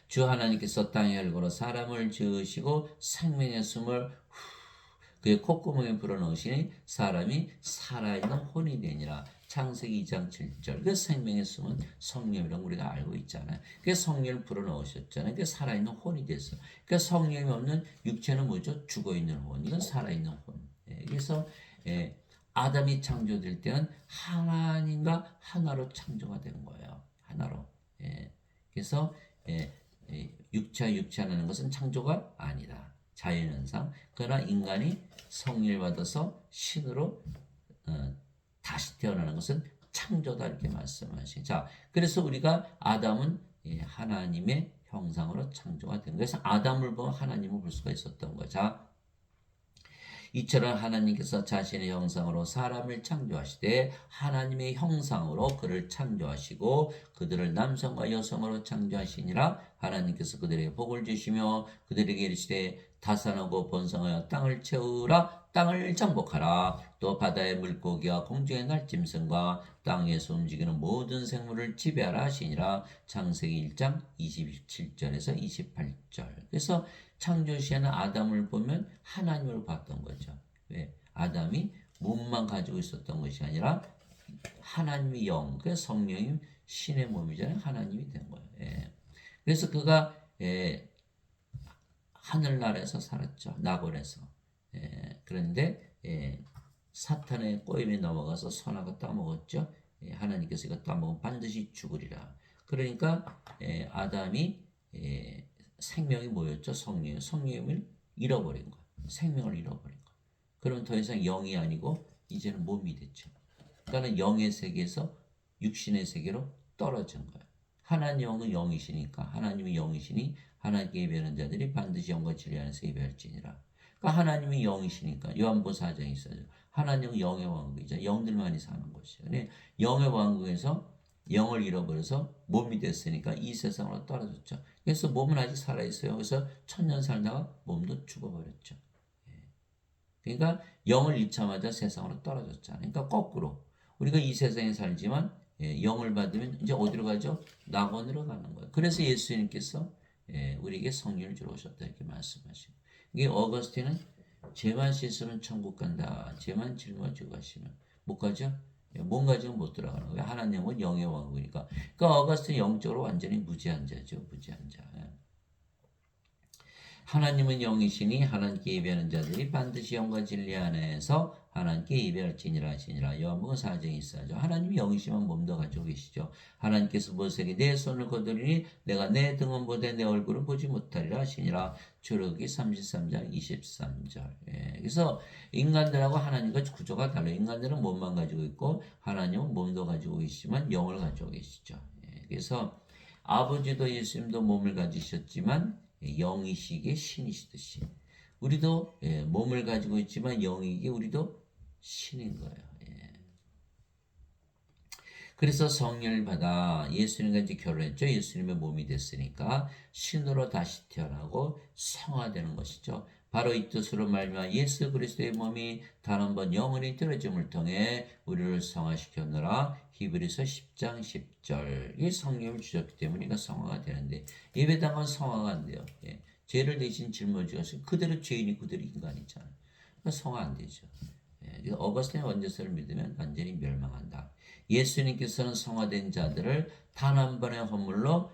주 하나님께서 땅에 흙으로 사람을 지으시고 생명의 숨을 그의 콧구멍에 불어넣으시니 사람이 살아있는 혼이 되니라. 창세기 2장 7절. 그 생명의 숨은 성령이라고 우리가 알고 있잖아요. 그 성령을 불어넣으셨잖아요. 그 살아있는 혼이 됐어. 그 성령이 없는 육체는 뭐죠? 죽어있는 혼. 이건 살아있는 혼. 예, 그래서 아담이 창조될 때는 하나님과 하나로 창조가 된 거예요. 하나로. 예, 그래서 육체하는 것은 창조가 아니다. 자연현상. 그러나 인간이 성령을 받아서 신으로 다시 태어나는 것은 창조다 이렇게 말씀하시죠. 자, 그래서 우리가 아담은 하나님의 형상으로 창조가 된 거예요. 그래서 아담을 보면 하나님을 볼 수가 있었던 거죠. 자, 이처럼 하나님께서 자신의 형상으로 사람을 창조하시되 하나님의 형상으로 그를 창조하시고 그들을 남성과 여성으로 창조하시니라. 하나님께서 그들에게 복을 주시며 그들에게 이르시되 다산하고 번성하여 땅을 채우라. 땅을 정복하라. 또 바다의 물고기와 공중의 날짐승과 땅에서 움직이는 모든 생물을 지배하라 하시니라. 창세기 1장 27절에서 28절. 그래서 창조 시에는 아담을 보면 하나님을 봤던 거죠. 왜? 아담이 몸만 가지고 있었던 것이 아니라 하나님의 영, 그 성령이 신의 몸이잖아요. 하나님이 된 거예요. 예. 그래서 그가 하늘나라에서 살았죠. 낙원에서. 그런데 사탄의 꼬임에 넘어가서 선악을 따먹었죠. 하나님께서 이거 따먹으면 반드시 죽으리라. 그러니까 아담이 생명이 뭐였죠? 성령이요. 성령을 잃어버린 거예요. 생명을 잃어버린 거예요. 그러면 더 이상 영이 아니고 이제는 몸이 됐죠. 그러니까 영의 세계에서 육신의 세계로 떨어진 거예요. 하나님 영은 영이시니까 하나님이 영이시니 하나님께 예배하는 자들이 반드시 영과 진리 안에서 예배할지니라. 그러니까 하나님이 영이시니까 요한복음 4장에 있어요. 하나님은 영의 왕국이죠. 영들만이 사는 것이에요. 영의 왕국에서 영을 잃어버려서 몸이 됐으니까 이 세상으로 떨어졌죠. 그래서 몸은 아직 살아있어요. 그래서 천년 살다가 몸도 죽어버렸죠. 그러니까 영을 잃자마자 세상으로 떨어졌잖아요. 그러니까 거꾸로 우리가 이 세상에 살지만 영을 받으면 이제 어디로 가죠? 낙원으로 가는 거예요. 그래서 예수님께서 우리에게 성령을 주러 오셨다 이렇게 말씀하시고 이게 어거스틴은 죄만 씻으면 천국 간다. 죄만 짊어지고 가시면 못 가죠? 몸 가지고 못 들어가는 거예요. 하나님은 영의 왕국이니까. 그러니까 어거스틴 영적으로 완전히 무지한 자죠. 무지한 자. 하나님은 영이시니 하나님께 예배하는 자들이 반드시 영과 진리 안에서 하나님께 예배할지니라 하시니라. 요한복음 4장에 있어야죠. 하나님이 영이시면 몸도 가지고 계시죠. 하나님께서 모세에게 내 손을 거두리니 내가 내 등은 보되 내 얼굴은 보지 못하리라 하시니라. 출애굽기 33장 23절. 그래서 인간들하고 하나님과 구조가 달라요. 인간들은 몸만 가지고 있고 하나님은 몸도 가지고 계시지만 영을 가지고 계시죠. 그래서 아버지도 예수님도 몸을 가지셨지만 영이시기에 신이시듯이 우리도 몸을 가지고 있지만 영이기에 우리도 신인 거예요. 그래서 성령을 받아 예수님과 이제 결혼했죠. 예수님의 몸이 됐으니까 신으로 다시 태어나고 성화되는 것이죠. 바로 이 뜻으로 말미암아 예수 그리스도의 몸이 단 한 번 영원히 들어짐을 통해 우리를 성화시켰노라. 히브리서 10장 10절. 이 성령을 주셨기 때문에 이가 성화가 되는데 예배당은 성화가 안 돼요. 죄를 대신 짊어지고 그대로 죄인이 그대로 인간이잖아요. 그러니까 성화 안 되죠. 어거스틴의 원죄서를 믿으면 완전히 멸망한다. 예수님께서는 성화된 자들을 단 한 번의 허물로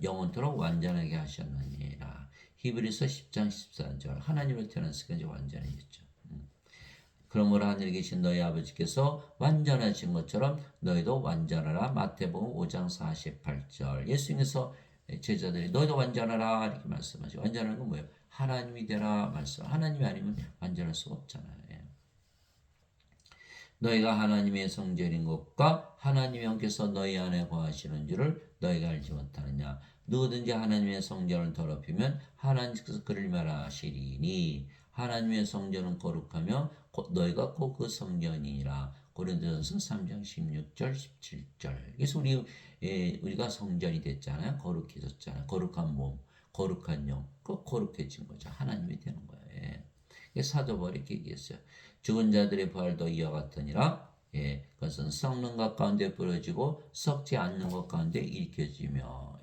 영원토록 완전하게 하셨느니라. 히브리서 10장 14절. 하나님으로 태어났으니까 이제 완전해졌죠. 그러므로 하늘에 계신 너희 아버지께서 완전하신 것처럼 너희도 완전하라. 마태복음 5장 48절. 예수님께서 제자들이 너희도 완전하라 이렇게 말씀하시고 완전한 건 뭐예요? 하나님이 되라 말씀. 하나님이 아니면 완전할 수가 없잖아요. 너희가 하나님의 성전인 것과 하나님의 영께서 너희 안에 거하시는 줄을 너희가 알지 못하느냐. 누구든지 하나님의 성전을 더럽히면 하나님께서 그를 멸하시리니 하나님의 성전은 거룩하며 너희가 곧 그 성전이니라. 고린도전서 3장 16절 17절. 그래서 우리가 성전이 됐잖아요. 거룩해졌잖아요. 거룩한 몸, 거룩한 영, 그 거룩해진 거죠. 하나님이 되는 거예요. 사도 바울이 이렇게 얘기했어요. 죽은 자들의 부활도 이와 같으니라. 그것은 썩는 것 가운데 부러지고 썩지 않는 것 가운데 일으켜지며.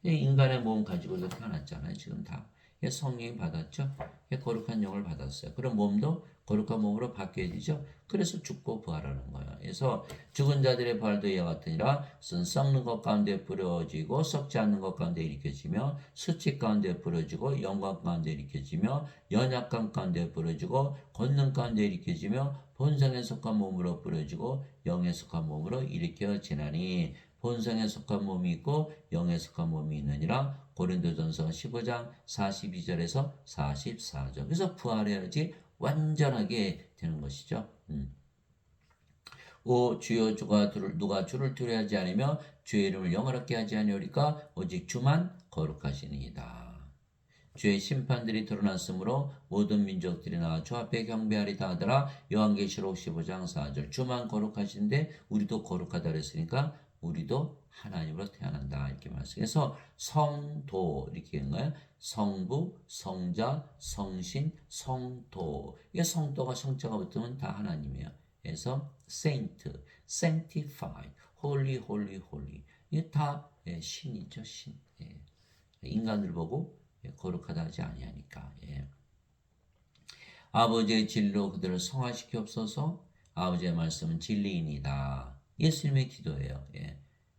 인간의 몸 가지고도 태어났잖아요. 지금 다. 성령이 받았죠. 거룩한 영을 받았어요. 그럼 몸도 거룩한 몸으로 바뀌어지죠. 그래서 죽고 부활하는 거예요. 그래서 죽은 자들의 부활도 이와 같으니라. 썩는 것 가운데 부러지고 썩지 않는 것 가운데 일으켜지며 수치 가운데 부러지고 영광 가운데 일으켜지며 연약감 가운데 부러지고 권능 가운데 일으켜지며 본성에 속한 몸으로 부러지고 영에 속한 몸으로 일으켜지나니 본성에 속한 몸이 있고 영에 속한 몸이 있느니라. 고린도전서 15장 42절에서 44절. 그래서 부활해야지 완전하게 되는 것이죠. 오 주여 누가 주를 두려워하지 않으며 주의 이름을 영화롭게 하지 아니오리까 오직 주만 거룩하시니이다. 주의 심판들이 드러났으므로 모든 민족들이 나와 주 앞에 경배하리다 하더라. 요한계시록 15장 4절. 주만 거룩하신데 우리도 거룩하다 그랬으니까 우리도 하나님으로 태어난다 이렇게 말씀해서 성도 이렇게 한 거예요. 성부, 성자, 성신, 성도. 이게 성도가 성자가 붙으면 다 하나님이에요. 그래서 saint, sanctify, holy, holy, holy. 이게 다 신이죠, 신. 인간을 보고 거룩하다 하지 아니하니까. 아버지의 진리로 그들을 성화시키옵소서. 아버지의 말씀은 진리이니다. 예수님의 기도예요.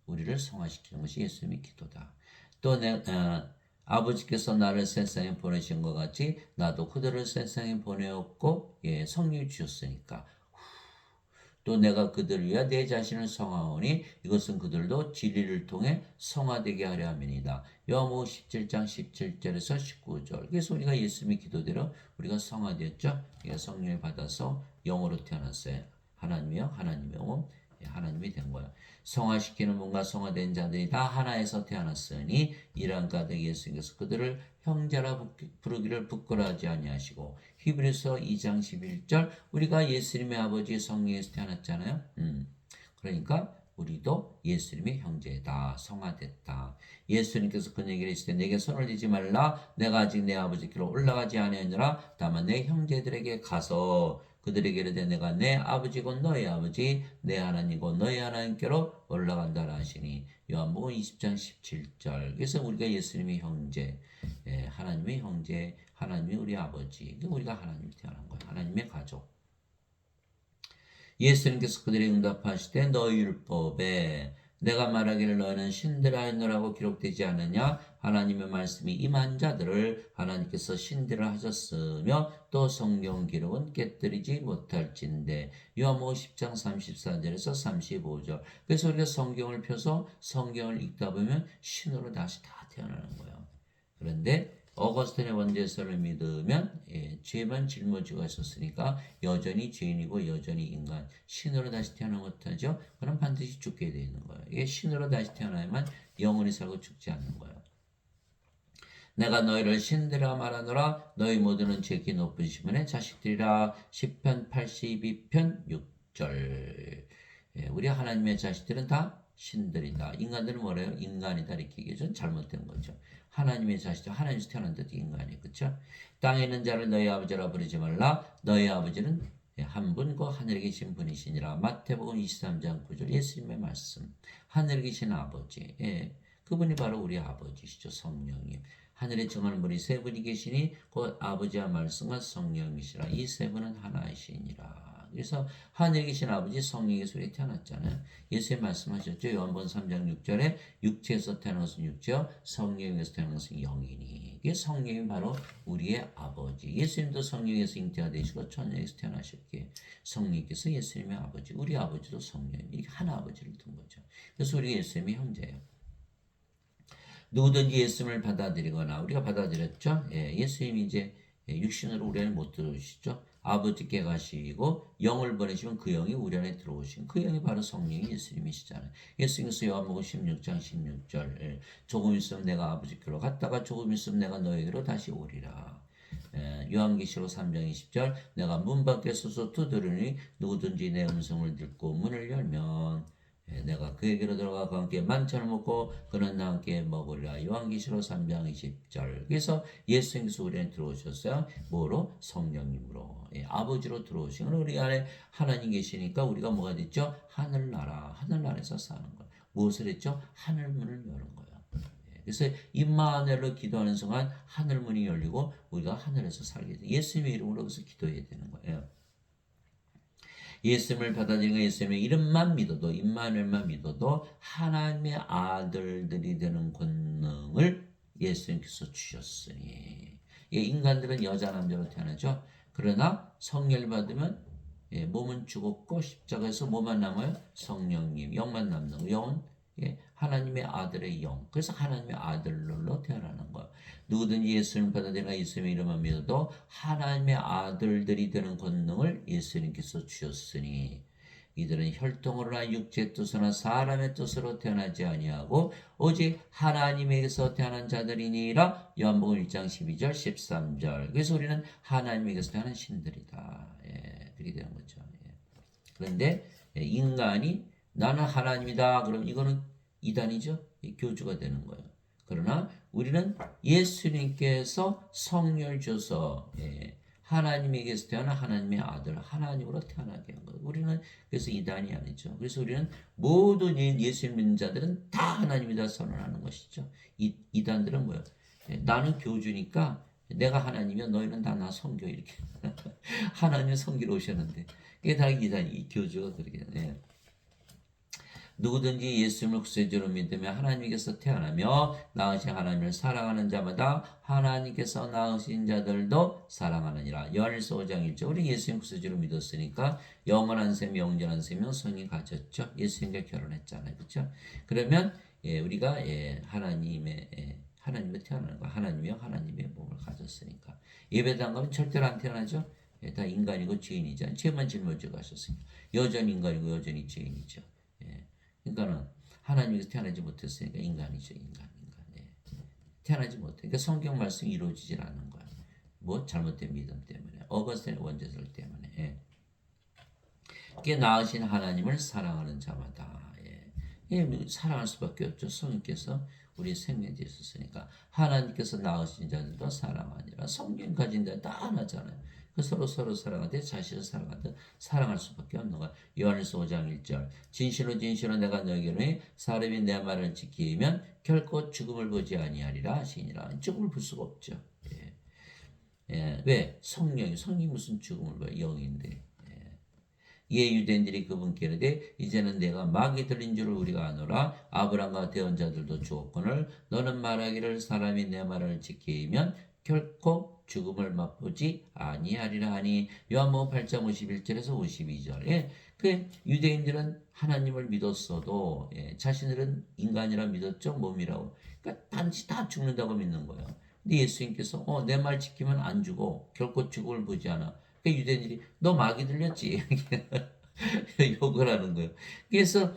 우리를 성화시키는 것이 예수님의 기도다. 또 아버지께서 나를 세상에 보내신 것 같이 나도 그들을 세상에 보내었고 성령이 주셨으니까 또 내가 그들을 위하여 내 자신을 성하오니 이것은 그들도 진리를 통해 성화되게 하려 함이니이다. 요한복음 17장 17절에서 19절. 그래서 우리가 예수님의 기도대로 우리가 성화되었죠. 성령을 받아서 영으로 태어났어요. 하나님이요, 하나님의 영, 하나님이 된 거예요. 성화시키는 분과 성화된 자들이 다 하나에서 태어났으니 이러한 가득 예수님께서 그들을 형제라 부르기를 부끄러워하지 아니하시고 히브리서 2장 11절 우리가 예수님의 아버지 성령에서 태어났잖아요. 그러니까 우리도 예수님의 형제다. 성화됐다. 예수님께서 그에게 이르시되 내게 손을 대지 말라. 내가 아직 내 아버지께로 올라가지 아니하노라. 다만 내 형제들에게 가서 그들에게 이르되 내가 내 아버지 곧 너희 아버지 내 하나님 곧 너희 하나님께로 올라간다라 하시니 요한복음 20장 17절. 그래서 우리가 예수님의 형제, 하나님의 형제, 하나님이 우리 아버지, 우리가 하나님이 태어난 거예요. 하나님의 가족. 예수님께서 그들에게 응답하시되 너희 율법에 내가 말하기를 너희는 신들을 하였노라고 기록되지 않느냐. 하나님의 말씀이 임한 자들을 하나님께서 신들을 하셨으며 또 성경 기록은 깨뜨리지 못할진대. 요한복음 10장 34절에서 35절. 그래서 우리가 성경을 펴서 성경을 읽다 보면 신으로 다시 다 태어나는 거예요. 그런데 어거스틴의 원죄설을 믿으면 죄만 짊어지고 있었으니까 여전히 죄인이고 여전히 인간, 신으로 다시 태어나 못하죠. 그럼 반드시 죽게 되어 있는 거예요. 이게 신으로 다시 태어나야만 영원히 살고 죽지 않는 거예요. 내가 너희를 신들아 말하노라. 너희 모두는 제기 높은 시문의 자식들이라. 시편 82편 6절. 우리 하나님의 자식들은 다 신들이다. 인간들은 뭐래요? 인간이다 이렇게 얘기해서 잘못된 거죠. 하나님의 자식들, 하나님에서 태어난데도 인간이, 그렇죠? 땅에 있는 자를 너희 아버지라 부르지 말라. 너희 아버지는 한 분과 하늘에 계신 분이시니라. 마태복음 23장 9절 예수님의 말씀. 하늘에 계신 아버지, 그분이 바로 우리 아버지시죠. 성령님. 하늘에 정하는 분이 세 분이 계시니 곧 아버지와 말씀과 성령이시라. 이 세 분은 하나이시니라. 그래서 하늘에 계신 아버지 성령에서 우리 태어났잖아요. 예수님 말씀하셨죠. 요한복음 3장 6절에 육체에서 태어난 것은 육체요 성령에서 태어난 것은 영이니. 이게 성령이 바로 우리의 아버지. 예수님도 성령에서 잉태가 되시고 천녀에서 태어나셨기에 성령께서 예수님의 아버지, 우리 아버지도 성령, 이렇게 하나 아버지를 둔 거죠. 그래서 우리가 예수님의 형제예요. 누구든지 예수님을 받아들이거나 우리가 받아들였죠. 예수님이 이제 육신으로 우리 안에 못 들어오시죠. 아버지께 가시고 영을 보내시면 그 영이 우리 안에 들어오신 그 영이 바로 성령이 예수님이시잖아요. 예수님께서 요한복음 16장 16절 조금 있으면 내가 아버지께로 갔다가 조금 있으면 내가 너에게로 다시 오리라. 요한계시록 3장 20절 내가 문 밖에 서서 두드리니 누구든지 내 음성을 듣고 문을 열면 내가 그에게로 들어가 그와 함께 만찬을 먹고 그는 나와 함께 먹으리라. 요한계시록 3장 20절. 그래서 예수님께서 우리 안에 들어오셨어요. 뭐로? 성령님으로. 아버지로 들어오신 거예요. 우리 안에 하나님 계시니까 우리가 뭐가 됐죠? 하늘나라에서 사는 거예요. 무엇을 했죠? 하늘문을 여는 거예요. 그래서 임마누엘로 기도하는 순간 하늘문이 열리고 우리가 하늘에서 살게 돼요. 예수님의 이름으로 그래서 기도해야 되는 거예요. 예수님을 받아들이는 예수님의 이름만 믿어도 임마누엘만 믿어도 하나님의 아들들이 되는 권능을 예수님께서 주셨으니 인간들은 여자 남자로 태어나죠. 그러나 성령을 받으면 몸은 죽었고 십자가에서 뭐만 남아요? 성령님 영만 남는 거. 영은 하나님의 아들의 영. 그래서 하나님의 아들로 태어나는 거예요. 누구든지 예수님을 받아들이나 예수님의 이름만 믿어도 하나님의 아들들이 되는 권능을 예수님께서 주셨으니 이들은 혈통으로나 육체의 뜻으로나 사람의 뜻으로 태어나지 아니하고 오직 하나님에게서 태어난 자들이니라. 요한복음 1장 12절 13절. 그래서 우리는 하나님에게서 태어난 신들이다. 그렇게 되는 거죠. 그런데 인간이 나는 하나님이다. 그럼 이거는 이단이죠. 교주가 되는 거예요. 그러나 우리는 예수님께서 성령을 줘서 하나님에게서 태어난 하나님의 아들 하나님으로 태어나게 한 거예요. 우리는 그래서 이단이 아니죠. 그래서 우리는 모든 예수님 믿는 자들은 다 하나님이다 선언하는 것이죠. 이단들은 뭐예요? 나는 교주니까 내가 하나님이야 너희는 다 나 섬겨 이렇게 하나님 섬기러 오셨는데 그게 다 이단이 교주가 그러게 네. 누구든지 예수님을 구세주로 믿으며 하나님께서 태어나며 낳으신 하나님을 사랑하는 자마다 하나님께서 낳으신 자들도 사랑하느니라. 요한일서 5장 1절. 우리 예수님 구세주로 믿었으니까 영원한 셈, 영전한 셈, 성이 가졌죠. 예수님과 결혼했잖아요. 그렇죠? 그러면 우리가 하나님의 태어나는 거, 하나님이요 하나님의 몸을 가졌으니까 예배당 가면 절대로 안 태어나죠. 다 인간이고 죄인이죠. 죄만 짊어지고 가셨으니까 여전히 인간이고 여전히 죄인이죠. 그러니까는 하나님께서 태어나지 못했으니까 인간이죠. 인간. 태어나지 못해. 그러니까 성경 말씀이 이루어지질 않는 거야. 뭐 잘못된 믿음 때문에, 어거스틴의 원죄설 때문에. 그게 낳으신 하나님을 사랑하는 자마다 사랑할 수밖에 없죠. 성령께서 우리 생명에 있었으니까 하나님께서 낳으신 자들도 사랑하니라. 성령 가진 자 다 하나잖아요. 서로 사랑하되 자신을 사랑하듯 사랑할 수밖에 없는 거야. 요한일서 5장 1절. 진실로 내가 너에게 이르노니 사람이 내 말을 지키면 결코 죽음을 보지 아니하리라 하시니라. 죽음을 볼 수가 없죠. 왜? 성령이 무슨 죽음을 봐요? 영인데. 이에 유대인들이 그분께 이르되 이제는 내가 마귀 들린 줄을 우리가 아노라. 아브라함과 대언 자들도 주었거늘 너는 말하기를 사람이 내 말을 지키면 결코 죽음을 맛보지 아니하리라 하니. 요한복음 8장 51절에서 52절. 그 유대인들은 하나님을 믿었어도 자신들은 인간이라 믿었죠. 몸이라고. 그러니까 단지 다 죽는다고 믿는 거예요. 근데 예수님께서 내 말 지키면 안 죽어. 결코 죽음을 보지 않아. 그 유대인들이 너 마귀 들렸지? 욕을 하는 거예요. 그래서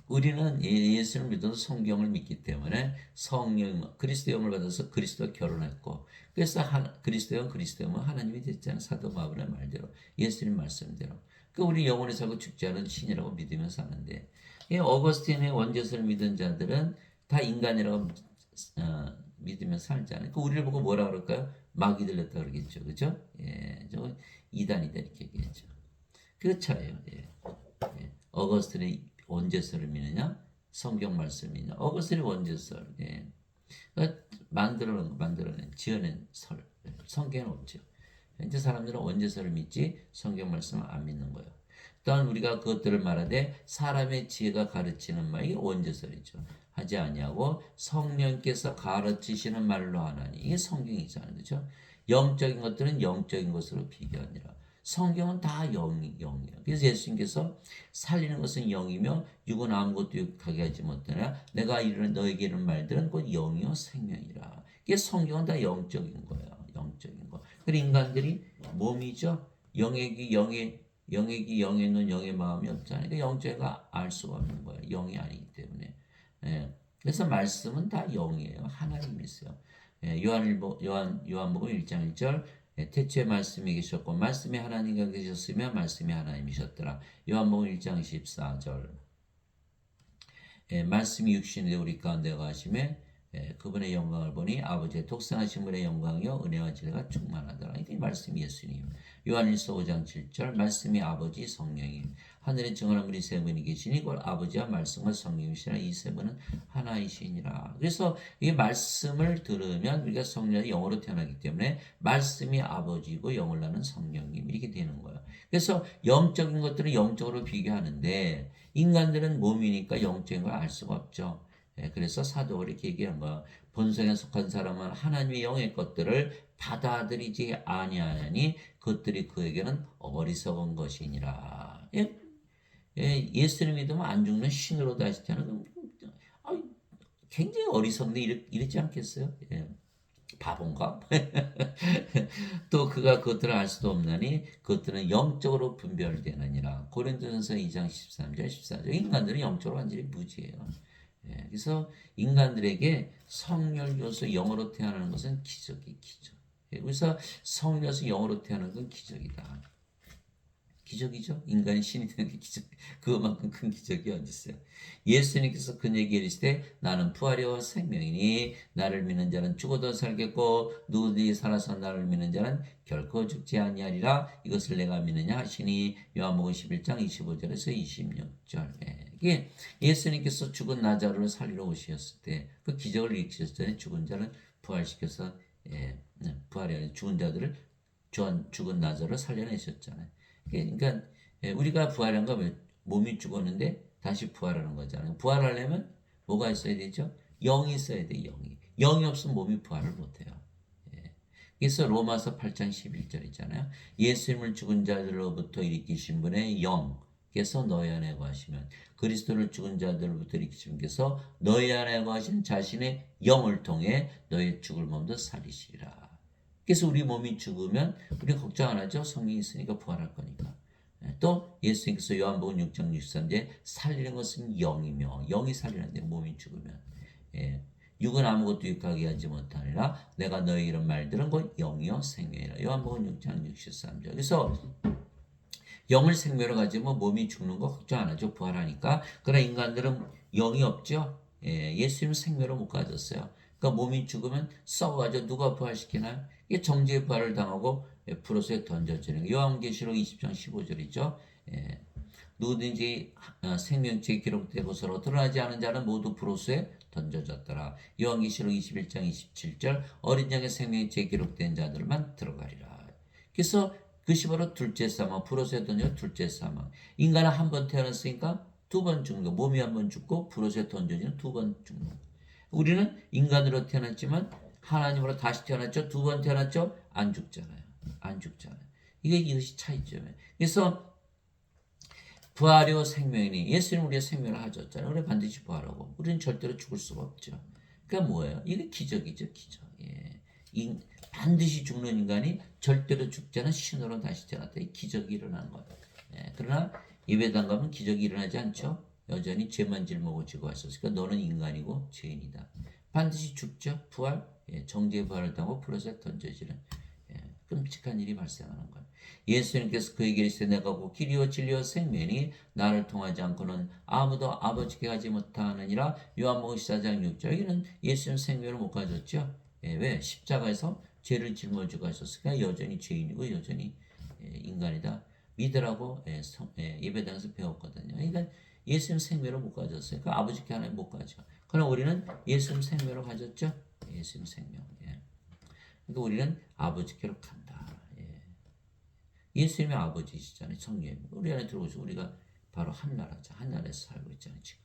우리는 예수를 믿어서 성경을 믿기 때문에 성령, 그리스도 영을 받아서 그리스도와 결혼했고, 그래서 그리스도 영은 하나님이 됐잖아요. 사도 바울의 말대로, 예수님 말씀대로. 그 우리 영원히 살고 죽지 않은 신이라고 믿으며 사는데, 어거스틴의 원죄설을 믿은 자들은 다 인간이라고 믿으며 살잖아요. 그 우리를 보고 뭐라 그럴까요? 마귀 들렸다 그러겠죠. 그죠? 저 이단이다 이렇게 얘기했죠. 그 차예요. 어거스틴의 원죄설을 믿느냐? 성경 말씀을 믿느냐? 어거스틴의 원죄설. 그러니까 만들어낸, 지어낸 설. 성경은 없죠. 현재 사람들은 원죄설을 믿지 성경 말씀을 안 믿는 거예요. 또한 우리가 그것들을 말하되 사람의 지혜가 가르치는 말이 원죄설이죠. 하지 아니하고 성령께서 가르치시는 말로 하나니. 이게 성경이잖아요. 그렇죠? 영적인 것들은 영적인 것으로 비교하니라. 성경은 다 영이에요. 그래서 예수님께서 살리는 것은 영이며 육은 아무것도 육하게 하지 못하나 내가 이르는 너에게 이르는 말들은 곧 영이요 생명이라. 이게 성경은 다 영적인 거예요. 영적인 거. 그리고 인간들이 몸이죠. 영의 눈 영의 마음이 없잖아요. 그러니까 영적인가 알 수가 없는 거예요. 영이 아니기 때문에. 그래서 말씀은 다 영이에요. 하나님이세요. 요한복음 1장 1절 태초에 말씀이 계셨고 말씀이 하나님과 계셨으며 말씀이 하나님이셨더라. 요한복음 1장 14절 말씀이 육신이 되어 우리 가운데 거하심에 그분의 영광을 보니 아버지의 독생하신 분의 영광이요 은혜와 진리가 충만하더라. 이게 말씀이 예수님. 요한일서 5장 7절 말씀이 아버지 성령임. 하늘에 증언한 분이 세 분이 계시니 곧 아버지와 말씀과 성령이시라. 이 세 분은 하나이시니라. 그래서 이 말씀을 들으면 우리가 성령이 영으로 태어나기 때문에 말씀이 아버지고 영을 나는 성령님 이렇게 되는 거예요. 그래서 영적인 것들을 영적으로 비교하는데 인간들은 몸이니까 영적인 걸 알 수가 없죠. 그래서 사도가 이렇게 얘기한 거야. 본성에 속한 사람은 하나님의 영의 것들을 받아들이지 아니하니 그것들이 그에게는 어리석은 것이니라. 예수를 믿으면 안 죽는 신으로 다시 태어나는 굉장히 어리석네 이랬지 않겠어요? 바본가? 또 그가 그것들을 알 수도 없나니 그것들은 영적으로 분별되느니라. 고린도전서 2장 13절 14절 인간들은 영적으로 완전히 무지예요. 그래서 인간들에게 성령을 줘서 영으로 태어나는 것은 기적. 그래서 성령을 줘서 영으로 태어나는 건 기적이다. 기적이죠. 인간이 신이 되는 게 기적. 그것만큼 큰 기적이 어디 있어요. 예수님께서 그에게 이르시되 나는 부활이와 생명이니 나를 믿는 자는 죽어도 살겠고 누구든지 살아서 나를 믿는 자는 결코 죽지 아니하리라. 이것을 내가 믿느냐 하시니 요한복음 11장 25절에서 26절. 이게 예수님께서 죽은 나자로를 살리러 오셨을 때 그 기적을 일으키셨잖아요. 죽은 자를 부활시켜서 부활이 아니라 죽은 자들을 죽은 나자로를 살려내셨잖아요. 그러니까 우리가 부활한 거 몸이 죽었는데 다시 부활하는 거잖아요. 부활하려면 뭐가 있어야 되죠? 영이 있어야 돼. 영이 없으면 몸이 부활을 못해요. 그래서 로마서 8장 11절 있잖아요. 예수님을 죽은 자들로부터 일으키신 분의 영께서 너희 안에 거하시면 그리스도를 죽은 자들로부터 일으키신 분께서 너희 안에 거하신 자신의 영을 통해 너희 죽을 몸도 살리시리라. 그래서 우리 몸이 죽으면 우리 걱정 안 하죠. 성령이 있으니까 부활할 거니까. 또 예수님께서 요한복음 6장 63제 살리는 것은 영이며 영이 살리는데 몸이 죽으면 육은 아무것도 유익하게 하지 못하니라. 내가 너희 이런 말들은 곧 영이요 생명이라. 요한복음 6장 63절. 그래서 영을 생명으로 가지면 몸이 죽는 거 걱정 안 하죠. 부활하니까. 그러나 인간들은 영이 없죠. 예수님 생명으로 못 가졌어요. 그러니까 몸이 죽으면 썩어가지고 누가 부활시키나요? 이게 정죄의 부활을 당하고 불옷에 던져지는 거예요. 요한계시록 20장 15절이죠. 누구든지 생명책에 기록되고서로 드러나지 않은 자는 모두 불옷에 던져졌더라. 요한계시록 21장 27절 어린 양의 생명책에 기록된 자들만 들어가리라. 그래서 그것이 바로 둘째 사망, 불옷에 던져 둘째 사망. 인간은 한 번 태어났으니까 두 번 죽는 거. 몸이 한 번 죽고 불옷에 던져지는 두 번 죽는 거. 우리는 인간으로 태어났지만 하나님으로 다시 태어났죠. 두 번 태어났죠. 안 죽잖아요. 이것이 차이점이에요. 그래서 부활이요 생명이니 예수님 우리의 생명을 하셨잖아요. 우리 반드시 부활하고 우리는 절대로 죽을 수가 없죠. 그러니까 뭐예요? 이게 기적이죠. 기적. 반드시 죽는 인간이 절대로 죽지 않은 신으로 다시 태어났다. 이 기적이 일어나는 거예요. 그러나 예배당 가면 기적이 일어나지 않죠. 여전히 죄만 짊어지고 지고 왔었으니까 너는 인간이고 죄인이다. 반드시 죽죠. 부활, 정죄의 부활을 당하고 불옷에 던져지는 끔찍한 일이 발생하는 거예요. 예수님께서 그에게 이르시되 내가 곧 길이요 진리요 생명이니 나를 통하지 않고는 아무도 아버지께 가지 못하느니라. 요한복음 14장 6절. 여기는 예수님 생명을 못 가졌죠. 왜? 십자가에서 죄를 짊어지고 하셨으니까 여전히 죄인이고 여전히 인간이다. 믿으라고 예배당에서 배웠거든요. 그러니까 예수님 생명을 못 가졌어요. 그러니까 아버지께 하나님 못 가죠. 그러나 우리는 예수님 생명을 가졌죠. 예수님 생명. 그러니까 우리는 아버지께로 간다. 예수님이 아버지시잖아요. 성령. 우리 안에 들어오시고 우리가 바로 한 나라죠. 한 나라에서 살고 있잖아요. 지금.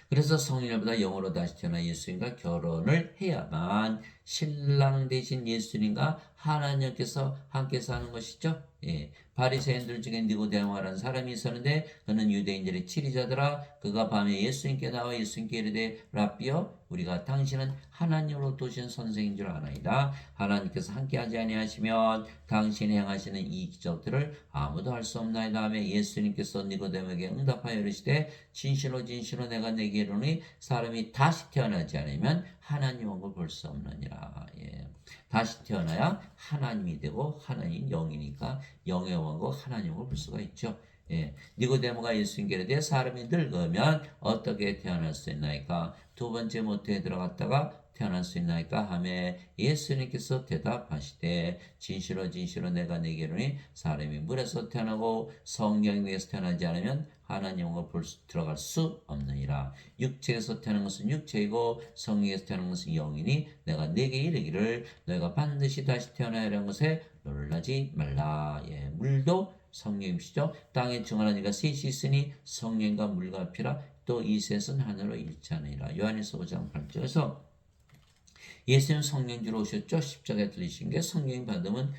그래서 성령보다 영으로 다시 태어나 예수님과 결혼을 해야만 신랑 대신 예수님과 하나님께서 함께 사는 것이죠. 예. 바리새인들 중에 니고데모라는 사람이 있었는데 그는 유대인들의 치리자더라. 그가 밤에 예수님께 나와 예수님께 이르되 라삐여 우리가 당신은 하나님으로부터 오신 선생인 줄 아나이다. 하나님께서 함께하지 아니하시면 당신이 행하시는 이 기적들을 아무도 할 수 없나이다 하며 예수님께서 니고데모에게 응답하여 이르시되 진실로 진실로 내가 내게 이르노니 사람이 다시 태어나지 않으면 하나님 왕국을 볼 수 없느니라. 예. 다시 태어나야 하나님이 되고 하나님 영이니까 영의 왕국 하나님을 볼 수가 있죠. 예. 니고데모가 예수님께 이르되 사람이 늙으면 어떻게 태어날 수 있나이까? 두 번째 모태에 들어갔다가 태어날 수 있나이까? 하며 예수님께서 대답하시되 진실로 진실로 내가 내게 이르노니 사람이 물에서 태어나고 성령에서 태어나지 않으면 하나님을 들어갈 수 없느니라. 육체에서 태어난 것은 육체이고 성령에서 태어난 것은 영이니 내가 내게 이르기를 너희가 반드시 다시 태어나야 하는 것에 놀라지 말라. 예, 물도 성령이시죠. 땅에 증언한 이가 셋이 있으니 성령과 물과 피라 또 이 셋은 하늘로 일치하느니라. 요한일서 5장 8절에서 예수님 성령주로 오셨죠. 십자가에 들리신 게 성령 받으면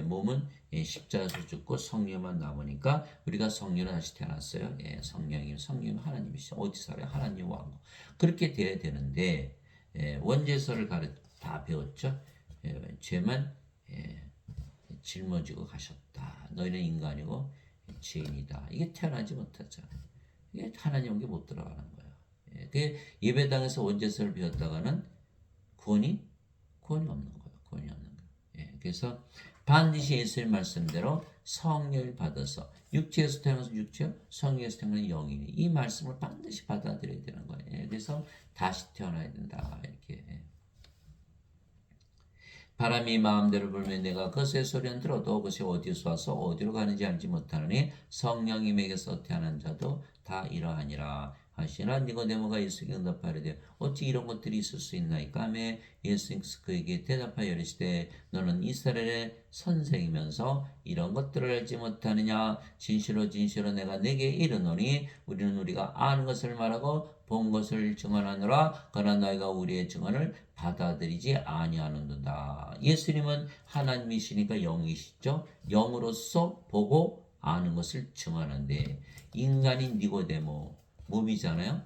몸은 십자가에서 죽고 성령만 남으니까 우리가 성령으로 다시 태어났어요. 성령님 하나님이시죠. 어디 살아요? 하나님 왕국. 그렇게 돼야 되는데 원죄서를 다 배웠죠. 죄만 짊어지고 가셨다. 너희는 인간이고 죄인이다. 이게 태어나지 못하잖아요. 이게 하나님 왕국에 못 들어가는 거예요. 그 예배당에서 원죄서를 배웠다가는 구원이 없는 거예요. 구원이 없는 거예요. 그래서 반드시 예수님 말씀대로 성령을 받아서 육체에서 태어나서 육체요, 성령에서 태어나는 영이니 이 말씀을 반드시 받아들여야 되는 거예요. 그래서 다시 태어나야 된다. 이렇게. 바람이 마음대로 불면 내가 그것의 소리는 들어도 그것이 어디서 와서 어디로 가는지 알지 못하느니 성령님에게서 태어난 자도 다 이러하니라. 하시나 니고데모가 예수께 응답하려되 어찌 이런 것들이 있을 수 있나이까 하며 예수께서 그에게 대답하여 이르시되 너는 이스라엘의 선생이면서 이런 것들을 알지 못하느냐. 진실로 진실로 내가 내게 이르노니 우리는 우리가 아는 것을 말하고 본 것을 증언하노라. 그러나 너희가 우리의 증언을 받아들이지 아니하는도다. 예수님은 하나님이시니까 영이시죠. 영으로서 보고 아는 것을 증언하는데 인간인 니고데모 몸이잖아요.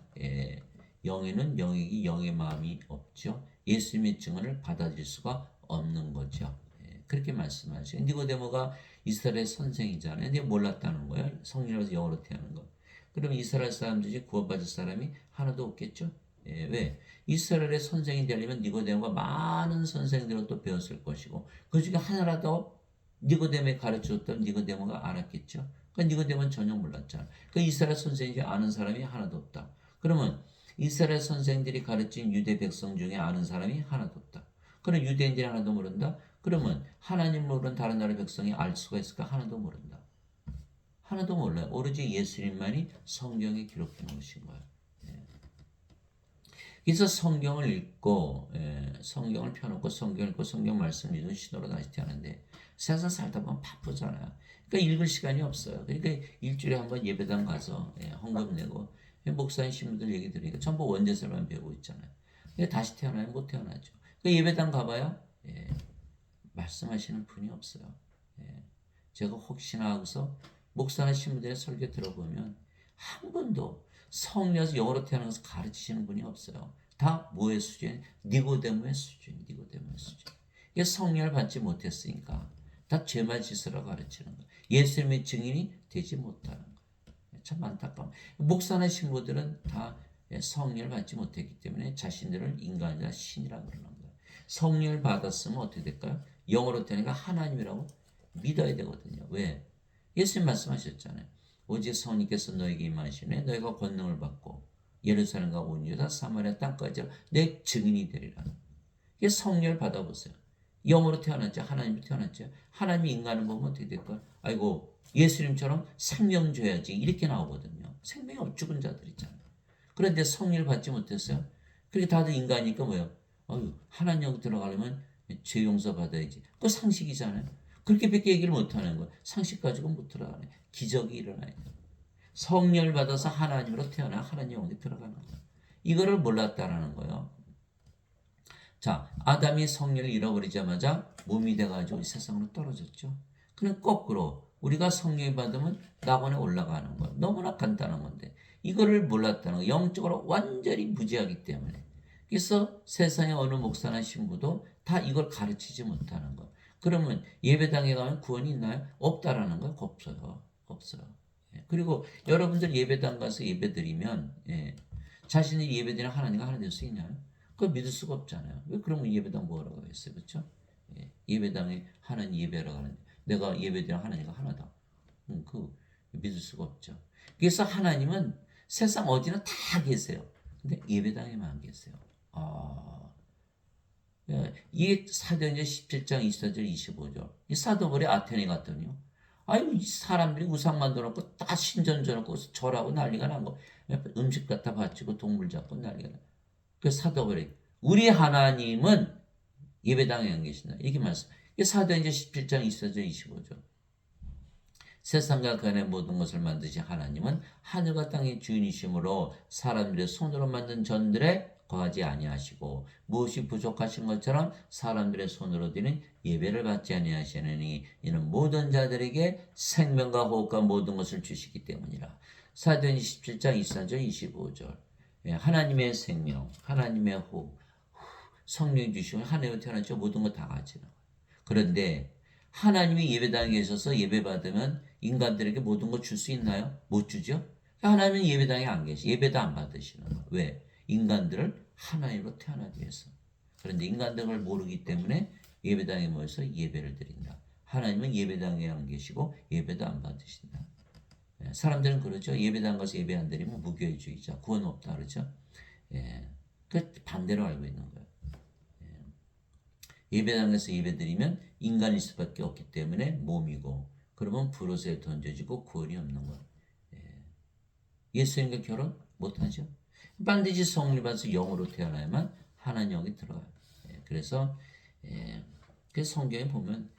영에는 영의 마음이 없죠. 예수님의 증언을 받아들일 수가 없는 거죠. 그렇게 말씀하시죠. 니고데모가 이스라엘 선생이잖아요. 근데 몰랐다는 거예요. 성령으로서 영으로 태어난 거. 그럼 이스라엘 사람들이 구원받을 사람이 하나도 없겠죠. 왜? 이스라엘의 선생이 되려면 니고데모가 많은 선생들을 또 배웠을 것이고 그 중에 하나라도 니고데모에 가르쳐줬던 니고데모가 알았겠죠. 그 니고데모는 전혀 몰랐잖아. 그 이스라엘 선생이 아는 사람이 하나도 없다. 그러면 이스라엘 선생들이 가르친 유대 백성 중에 아는 사람이 하나도 없다. 그럼 유대인들이 하나도 모른다? 그러면 하나님 모르는 다른 나라 백성이 알 수가 있을까? 하나도 모른다. 하나도 몰라요. 오로지 예수님만이 성경에 기록해 놓으신 거예요. 그래서 성경을 읽고 성경을 펴놓고 성경을 읽고 성경 말씀을 읽은 신호로 다시 태어나는데 세상 살다 보면 바쁘잖아요. 그러니까 읽을 시간이 없어요. 그러니까 일주일에 한번 예배당 가서 헌금 내고 목사님 신부들 얘기 들으니까 전부 원죄설만 배우고 있잖아요. 다시 태어나면 못 태어나죠. 그 예배당 가봐야 말씀하시는 분이 없어요. 제가 혹시나 하고서 목사나 신부들의 설교 들어보면 한 번도 성령에서 영어로 태어난 것을 가르치시는 분이 없어요. 다 뭐의 수준? 니고데모의 수준. 이게 성령을 받지 못했으니까 다 죄만 짓으라고 가르치는 거예요. 예수님의 증인이 되지 못하는 거예요. 참 안타까워. 목사나 신부들은 다 성령을 받지 못했기 때문에 자신들을 인간이나 신이라고 그러는 거예요. 성령을 받았으면 어떻게 될까요? 영어로 태어나니까 하나님이라고 믿어야 되거든요. 왜? 예수님 말씀하셨잖아요. 오직 성령께서 너에게 임하시네 너희가 권능을 받고 예루살렘과 온 유다 사마리아 땅까지 내 증인이 되리라. 이게 성령을 받아보세요. 영으로 태어났죠. 하나님으로 태어났죠. 하나님이 인간을 보면 어떻게 될까요? 아이고 예수님처럼 생명 줘야지 이렇게 나오거든요. 생명이 없 죽은 자들이잖아요. 그런데 성령을 받지 못했어요. 그렇게 다들 인간이니까 뭐예요? 하나님 들어가려면 죄 용서 받아야지. 그거 상식이잖아요. 그렇게밖에 얘기를 못하는 거예요. 상식 가지고 못 들어가네. 기적이 일어나야 돼요. 성령을 받아서 하나님으로 태어나 하나님 영에 들어가는 거예요. 이거를 몰랐다라는 거예요. 자, 아담이 성령을 잃어버리자마자 몸이 돼가지고 이 세상으로 떨어졌죠. 그럼 거꾸로 우리가 성령을 받으면 낙원에 올라가는 거예요. 너무나 간단한 건데 이거를 몰랐다는 거. 영적으로 완전히 무지하기 때문에. 그래서 세상에 어느 목사나 신부도 다 이걸 가르치지 못하는 거. 그러면 예배당에 가면 구원이 있나요? 없다라는 거예요. 없어요. 없어요. 예. 그리고 여러분들 예배당 가서 예배드리면 자신이 예배드리는 하나님과 하나 될 수 있나요? 그거 믿을 수가 없잖아요. 왜 그러면 예배당 뭐라고 했어요? 그렇죠? 예배당에 하나님 예배라고 하는데 내가 예배드리는 하나님과 하나다. 그 믿을 수가 없죠. 그래서 하나님은 세상 어디나 다 계세요. 근데 예배당에만 계세요. 이 사도행전 17장 24절 25절. 이 사도벌이 아테네 갔더니요. 아유, 이 사람들이 우상 만들어 놓고 다 신전 져놓고 절하고 난리가 난 거. 음식 갖다 바치고 동물 잡고 난리가 나. 그 사도벌이 우리 하나님은 예배당에 안 계신다. 이렇게 말씀. 이게 사도행전 17장 24절 25절. 세상과 그 안의 모든 것을 만드신 하나님은 하늘과 땅의 주인이시므로 사람들의 손으로 만든 전들에 거하지 아니하시고 무엇이 부족하신 것처럼 사람들의 손으로 드린 예배를 받지 아니하시느니 이는 모든 자들에게 생명과 호흡과 모든 것을 주시기 때문이라. 사도행전 17장 24절 25절. 하나님의 생명, 하나님의 호흡, 성령 주시면 하나님으로 태어났죠. 모든 거 다 가지는. 그런데 하나님이 예배당에 계셔서 예배 받으면 인간들에게 모든 거 줄 수 있나요? 못 주죠. 하나님은 예배당에 안 계시, 예배도 안 받으시는 거예요. 왜? 인간들을 하나님으로 태어나기 위해서. 그런데 인간들을 모르기 때문에 예배당에 모여서 예배를 드린다. 하나님은 예배당에 안 계시고 예배도 안 받으신다. 사람들은 그러죠. 예배당 가서 예배 안 드리면 무교회주의자, 구원 없다 그러죠. 그 반대로 알고 있는 거예요. 예배당에서 예배드리면 인간일 수밖에 없기 때문에 몸이고 그러면 불옷에 던져지고 구원이 없는 거예요. 예수님과 결혼 못하죠. 반드시 성령 받아서 영으로 태어나야만 하나님 영이 들어가요. 그래서 그 성경에 보면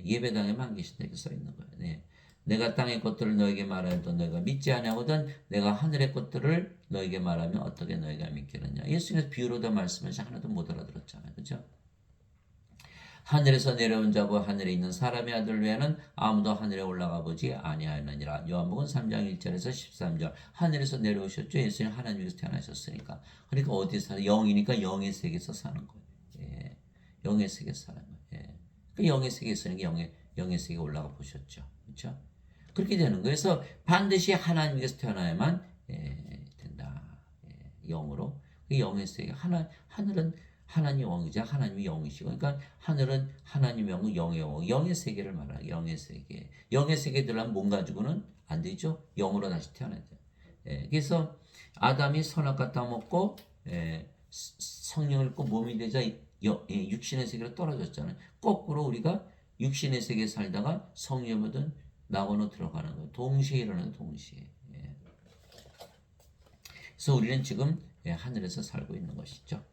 예배당에만 계신다 이렇게 써 있는 거예요. 내가 땅의 것들을 너에게 말하여도 너희가 믿지 아니하거든 내가 하늘의 것들을 너에게 말하면 어떻게 너희가 믿겠느냐. 예수님께서 비유로도 말씀하시 하나도 못 알아들었잖아요. 그렇죠? 하늘에서 내려온 자고 하늘에 있는 사람의 아들 외에는 아무도 하늘에 올라가 보지 아니하였느니라. 요한복음 3장 1절에서 13절. 하늘에서 내려오셨죠. 예수님 하나님께서 태어나셨으니까. 그러니까 어디서 살아요? 영이니까 영의 세계에서 사는 거예요. 영의 세계에서 사는 거예요. 그 영의 세계에 있으니까 영의 세계에 올라가 보셨죠. 그렇죠? 그렇게 되는 거예요. 그래서 반드시 하나님께서 태어나야만 된다. 영으로. 그 영의 세계. 하늘은 하나님 영이자 하나님이 영이시고, 그러니까 하늘은 하나님 영은 영의 영, 영의 세계를 말하는 영의 세계. 영의 세계 들어가면 몸 가지고는 안 되죠. 영으로 다시 태어나야 돼요. 그래서 아담이 선악과 따먹고 성령을 입고 몸이 되자 육신의 세계로 떨어졌잖아요. 거꾸로 우리가 육신의 세계에 살다가 성령을 받은 낙원으로 들어가는 거예요. 동시에 일어나는 동시에. 그래서 우리는 지금 하늘에서 살고 있는 것이죠.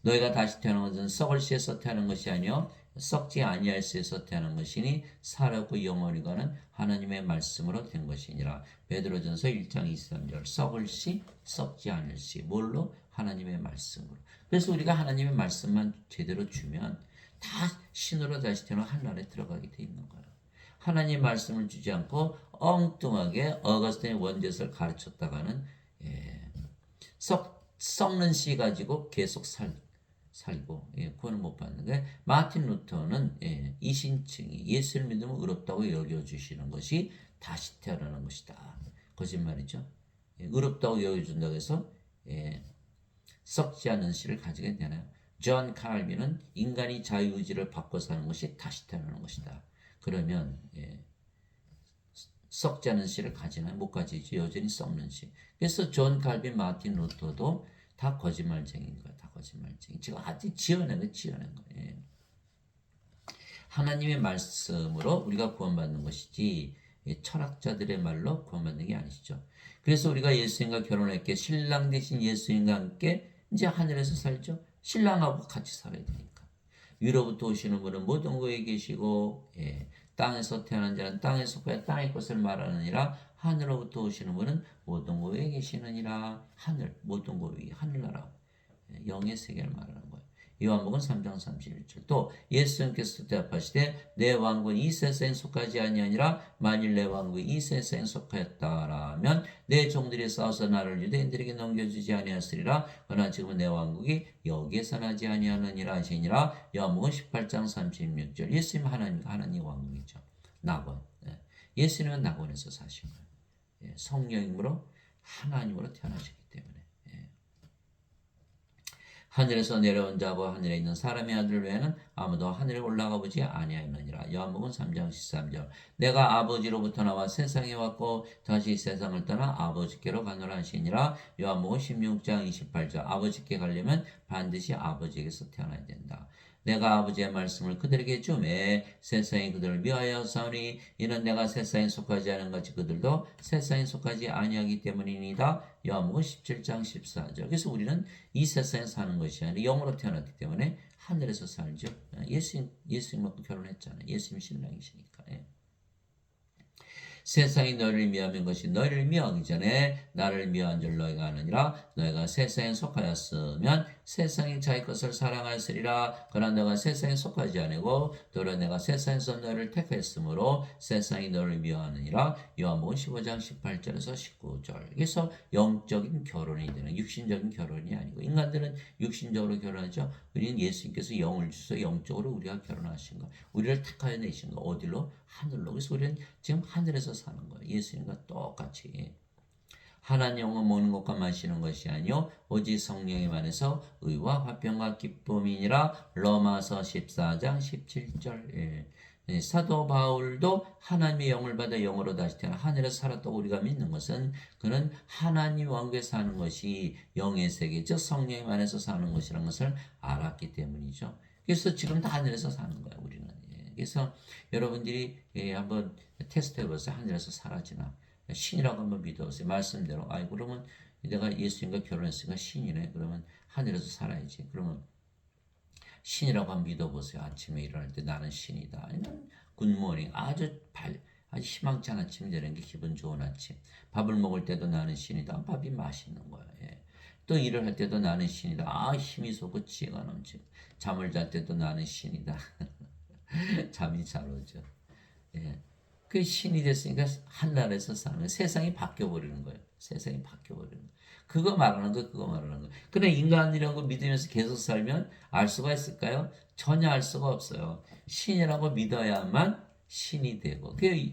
너희가 다시 태어난 것은 썩을 씨에서 태어난 것이 아니요 썩지 아니할 씨에서 태어난 것이니 살았고 영원히 가는 하나님의 말씀으로 된 것이니라. 베드로전서 1장 23절. 썩을 씨, 썩지 않을 씨. 뭘로? 하나님의 말씀으로. 그래서 우리가 하나님의 말씀만 제대로 주면 다 신으로 다시 태어나 하늘에 들어가게 돼 있는 거예요. 하나님 말씀을 주지 않고 엉뚱하게 어거스틴의 원죄설 가르쳤다가는 썩는 씨 가지고 계속 살고 구원을 못 받는 거예요. 마틴 루터는 이신층이 예수를 믿으면 의롭다고 여겨주시는 것이 다시 태어나는 것이다. 거짓말이죠. 의롭다고 여겨준다고 해서 썩지 않은 씨를 가지게 되나요? 존 칼빈은 인간이 자유의지를 바꿔 사는 것이 다시 태어나는 것이다. 그러면 썩지 않은 씨를 가지나요? 못 가지죠. 여전히 썩는 씨. 그래서 존 칼빈, 마틴 루터도 다 거짓말쟁이인 거야. 다 거짓말쟁이. 지금 아주 지어낸 거예요. 하나님의 말씀으로 우리가 구원받는 것이지 철학자들의 말로 구원받는 게 아니시죠. 그래서 우리가 예수님과 결혼했기에 신랑 대신 예수님과 함께 이제 하늘에서 살죠. 신랑하고 같이 살아야 되니까. 위로부터 오시는 분은 모든 곳에 계시고 땅에서 태어난 자는 땅에 속하여 땅의 것을 말하느니라. 하늘로부터 오시는 분은 모든 곳에 계시느니라. 하늘, 모든 곳 위, 하늘나라. 영의 세계를 말하는 거예요. 요한복음 3장 31절. 또 예수님께서 대답하시되 내 왕국은 이 세상에 속하지 아니하니라. 만일 내 왕국이 이 세상에 속하였다라면 내 종들이 싸워서 나를 유대인들에게 넘겨주지 아니하였으리라. 그러나 지금은 내 왕국이 여기에서 나지 아니하느니라 하시니라. 요한복음 18장 36절. 예수님 하나님 왕국이죠. 낙원. 예수님은 낙원에서 사신 거예요. 성령님으로 하나님으로 태어나셨기 때문에. 하늘에서 내려온 자와 하늘에 있는 사람의 아들 외에는 아무도 하늘에 올라가 보지 아니하였느니라. 요한복음 3장 13절. 내가 아버지로부터 나와 세상에 왔고 다시 세상을 떠나 아버지께로 가노라 하시니라. 요한복음 16장 28절. 아버지께 가려면 반드시 아버지에게서 태어나야 된다. 내가 아버지의 말씀을 그들에게 주매 세상이 그들을 미워하여 싸우니 이는 내가 세상에 속하지 않은 같이 그들도 세상에 속하지 아니하기 때문이니이다. 요한복음 17장 14절. 그래서 우리는 이 세상에 사는 것이 아니라 영으로 태어났기 때문에 하늘에서 살죠. 예수님하고 결혼했잖아요. 예수님 신랑이시니까. 세상이 너희를 미워하는 것이 너희를 미워하기 전에 나를 미워한 줄 너희가 아느니라. 너희가 세상에 속하였으면 세상이 자기 것을 사랑하였으리라. 그러나 너가 세상에 속하지 아니고 도리어 내가 세상에서 너희를 택했으므로 세상이 너를 미워하느니라. 요한복음 15장 18절에서 19절. 그래서 영적인 결혼이 되는, 육신적인 결혼이 아니고, 인간들은 육신적으로 결혼하죠. 우리는 예수님께서 영을 주셔서 영적으로 우리가 결혼하신 거, 우리를 택하여 내신 거. 어디로? 하늘로. 그래서 우리는 지금 하늘에서 사는 거예요. 예수님과 똑같이. 하나님 영은 먹는 것과 마시는 것이 아니요 오직 성령에 반해서 의와 화평과 기쁨이니라. 로마서 14장 17절. 사도 바울도 하나님의 영을 받아 영으로 다시 태어나 하늘에서 살았다고 우리가 믿는 것은 그는 하나님 왕국에 사는 것이 영의 세계, 즉 성령에 반해서 사는 것이라는 것을 알았기 때문이죠. 그래서 지금 다 하늘에서 사는 거예요, 우리는. 그래서 여러분들이 한번 테스트 해보세요. 하늘에서 사라지나. 신이라고 한번 믿어보세요. 말씀대로. 아이, 그러면 내가 예수님과 결혼했으니까 신이네. 그러면 하늘에서 살아야지. 그러면 신이라고 한번 믿어보세요. 아침에 일어날 때 나는 신이다. 아니면 굿모닝. 아주 희망찬 아침 되는 게 기분 좋은 아침. 밥을 먹을 때도 나는 신이다. 밥이 맛있는 거예요. 또 일을 할 때도 나는 신이다. 아, 힘이 솟고 지혜가 넘치고. 잠을 잘 때도 나는 신이다. 잠이 잘 오죠. 그 신이 됐으니까 하늘에서 사는, 세상이 바뀌어버리는 거예요. 세상이 바뀌어버리는 거예요. 그거 말하는 거예요. 근데 인간이라는 걸 믿으면서 계속 살면 알 수가 있을까요? 전혀 알 수가 없어요. 신이라고 믿어야만 신이 되고. 그게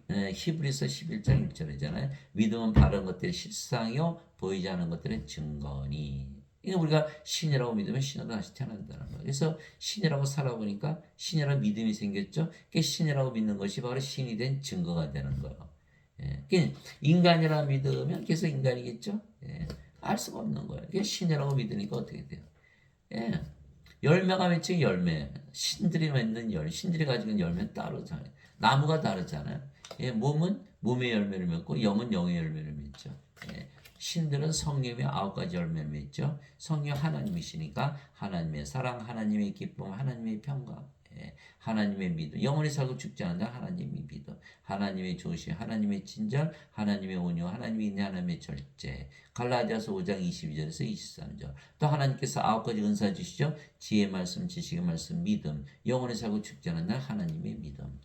히브리서 11장 1절이잖아요. 믿음은 바른 것들의 실상이요 보이지 않는 것들의 증거니. 이거 우리가 신이라고 믿으면 신으로 다시 태어난다는 거예요. 그래서 신이라고 살아보니까 신이라는 믿음이 생겼죠. 그 신이라고 믿는 것이 바로 신이 된 증거가 되는 거예요. 인간이라 믿으면 계속 인간이겠죠. 알 수가 없는 거예요. 신이라고 믿으니까 어떻게 돼요? 열매가 맺힌 열매, 신들이 맺는 신들이 가지고 있는 열매는 따로잖아요. 나무가 다르잖아요. 몸은 몸의 열매를 맺고 영은 영의 열매를 맺죠. 신들은 성령의 9가지 열매를 맺죠. 성령 하나님이시니까 하나님의 사랑, 하나님의 기쁨, 하나님의 평강, 하나님의 믿음, 영원히 살고 죽지 않는다. 하나님의 믿음, 하나님의 조시, 하나님의 친절, 하나님의 온유, 하나님의 인내, 하나님의 절제. 갈라디아서 5장 22절에서 23절. 또 하나님께서 9가지 은사 주시죠. 지혜 말씀, 지식의 말씀, 믿음, 영원히 살고 죽지 않는다. 하나님의 믿음,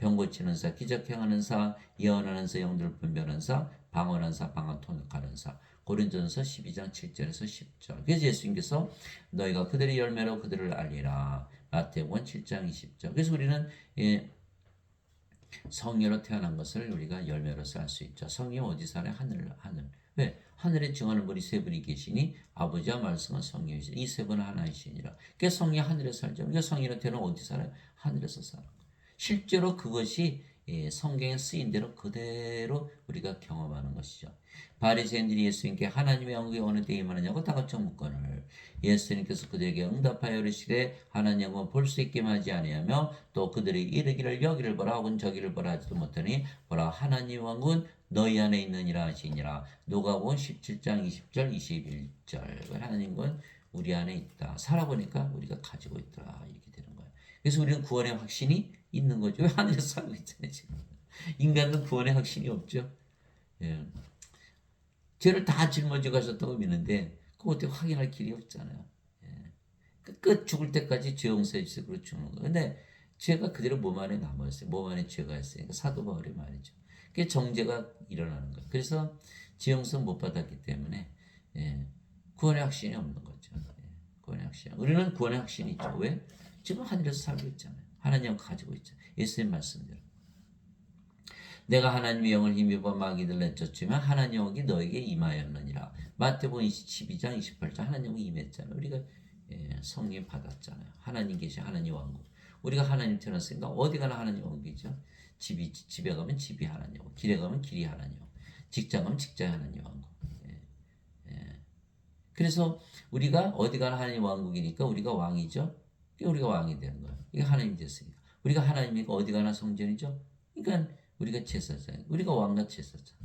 병 고치는 사, 기적 행하는 사, 예언하는 사, 영들 분별하는 사, 방언하는 사, 방언 통역하는 사. 고린도전서 12장 7절에서 10절. 그래서 예수님께서 너희가 그들의 열매로 그들을 알리라. 마태복음 7장 20절. 그래서 우리는 성녀로 태어난 것을 우리가 열매로서 알 수 있죠. 성녀 어디 살아요? 하늘. 왜? 하늘에 증하는 분이 세 분이 계시니 아버지와 말씀은 성녀이시니 이 세 분은 하나이시니라. 그래서 성녀 하늘에 살죠. 그러니까 성녀로 태어난 어디 살아요? 하늘에서 살아요. 실제로 그것이 성경에 쓰인 대로 그대로 우리가 경험하는 것이죠. 바리새인들이 예수님께 하나님의 영광이 어느 때에 임하느냐고 다그쳐 묻거늘 예수님께서 그들에게 응답하여 이르시되 하나님의 영광을 볼 수 있게 하지 아니하며 또 그들이 이르기를 여기를 보라 혹은 저기를 보라 하지도 못하니 보라 하나님의 왕국은 너희 안에 있느니라 하시니라. 누가복음 17장 20절 21절. 하나님은 우리 안에 있다. 살아보니까 우리가 가지고 있더라. 이렇게 되는 거예요. 그래서 우리는 구원의 확신이 있는 거죠. 왜 하늘에서 살고 있잖아요, 지금. 인간은 구원의 확신이 없죠. 죄를 다 짊어지고 가셨다고 믿는데, 그거 어떻게 확인할 길이 없잖아요. 끝 죽을 때까지 죄 용서해 주세요. 그렇게 주는 거예요. 근데 죄가 그대로 몸 안에 남아있어요. 몸 안에 죄가 있어요. 그러니까 사도 바울이 말이죠. 그게 정죄가 일어나는 거예요. 그래서 죄 용서 못 받았기 때문에 예, 구원의 확신이 없는 거죠. 예, 구원의 확신. 우리는 구원의 확신이 있죠. 왜? 지금 하늘에서 살고 있잖아요. 하나님 가지고 있잖아요. 예수님 말씀대로. 내가 하나님의 영을 힘입어 마귀들 내쫓으면 하나님 영이 너에게 임하였느니라. 마태복음 12장 28절 하나님 영이 임했잖아요. 우리가 성령 받았잖아요. 하나님 계시 하나님 왕국. 우리가 하나님 태어났으니까 어디 가나 하나님 왕국이죠. 집에 가면 집이 하나님 왕국, 길에 가면 길이 하나님 왕국, 직장 가면 직장이 하나님 왕국. 그래서 우리가 어디 가나 하나님 왕국이니까 우리가 왕이죠. 우리가 왕이 되는 거예요. 이게 하나님 됐으니까. 우리가 하나님이니까 어디 가나 성전이죠. 그러니까 우리가 제사장, 우리가 왕과 제사장.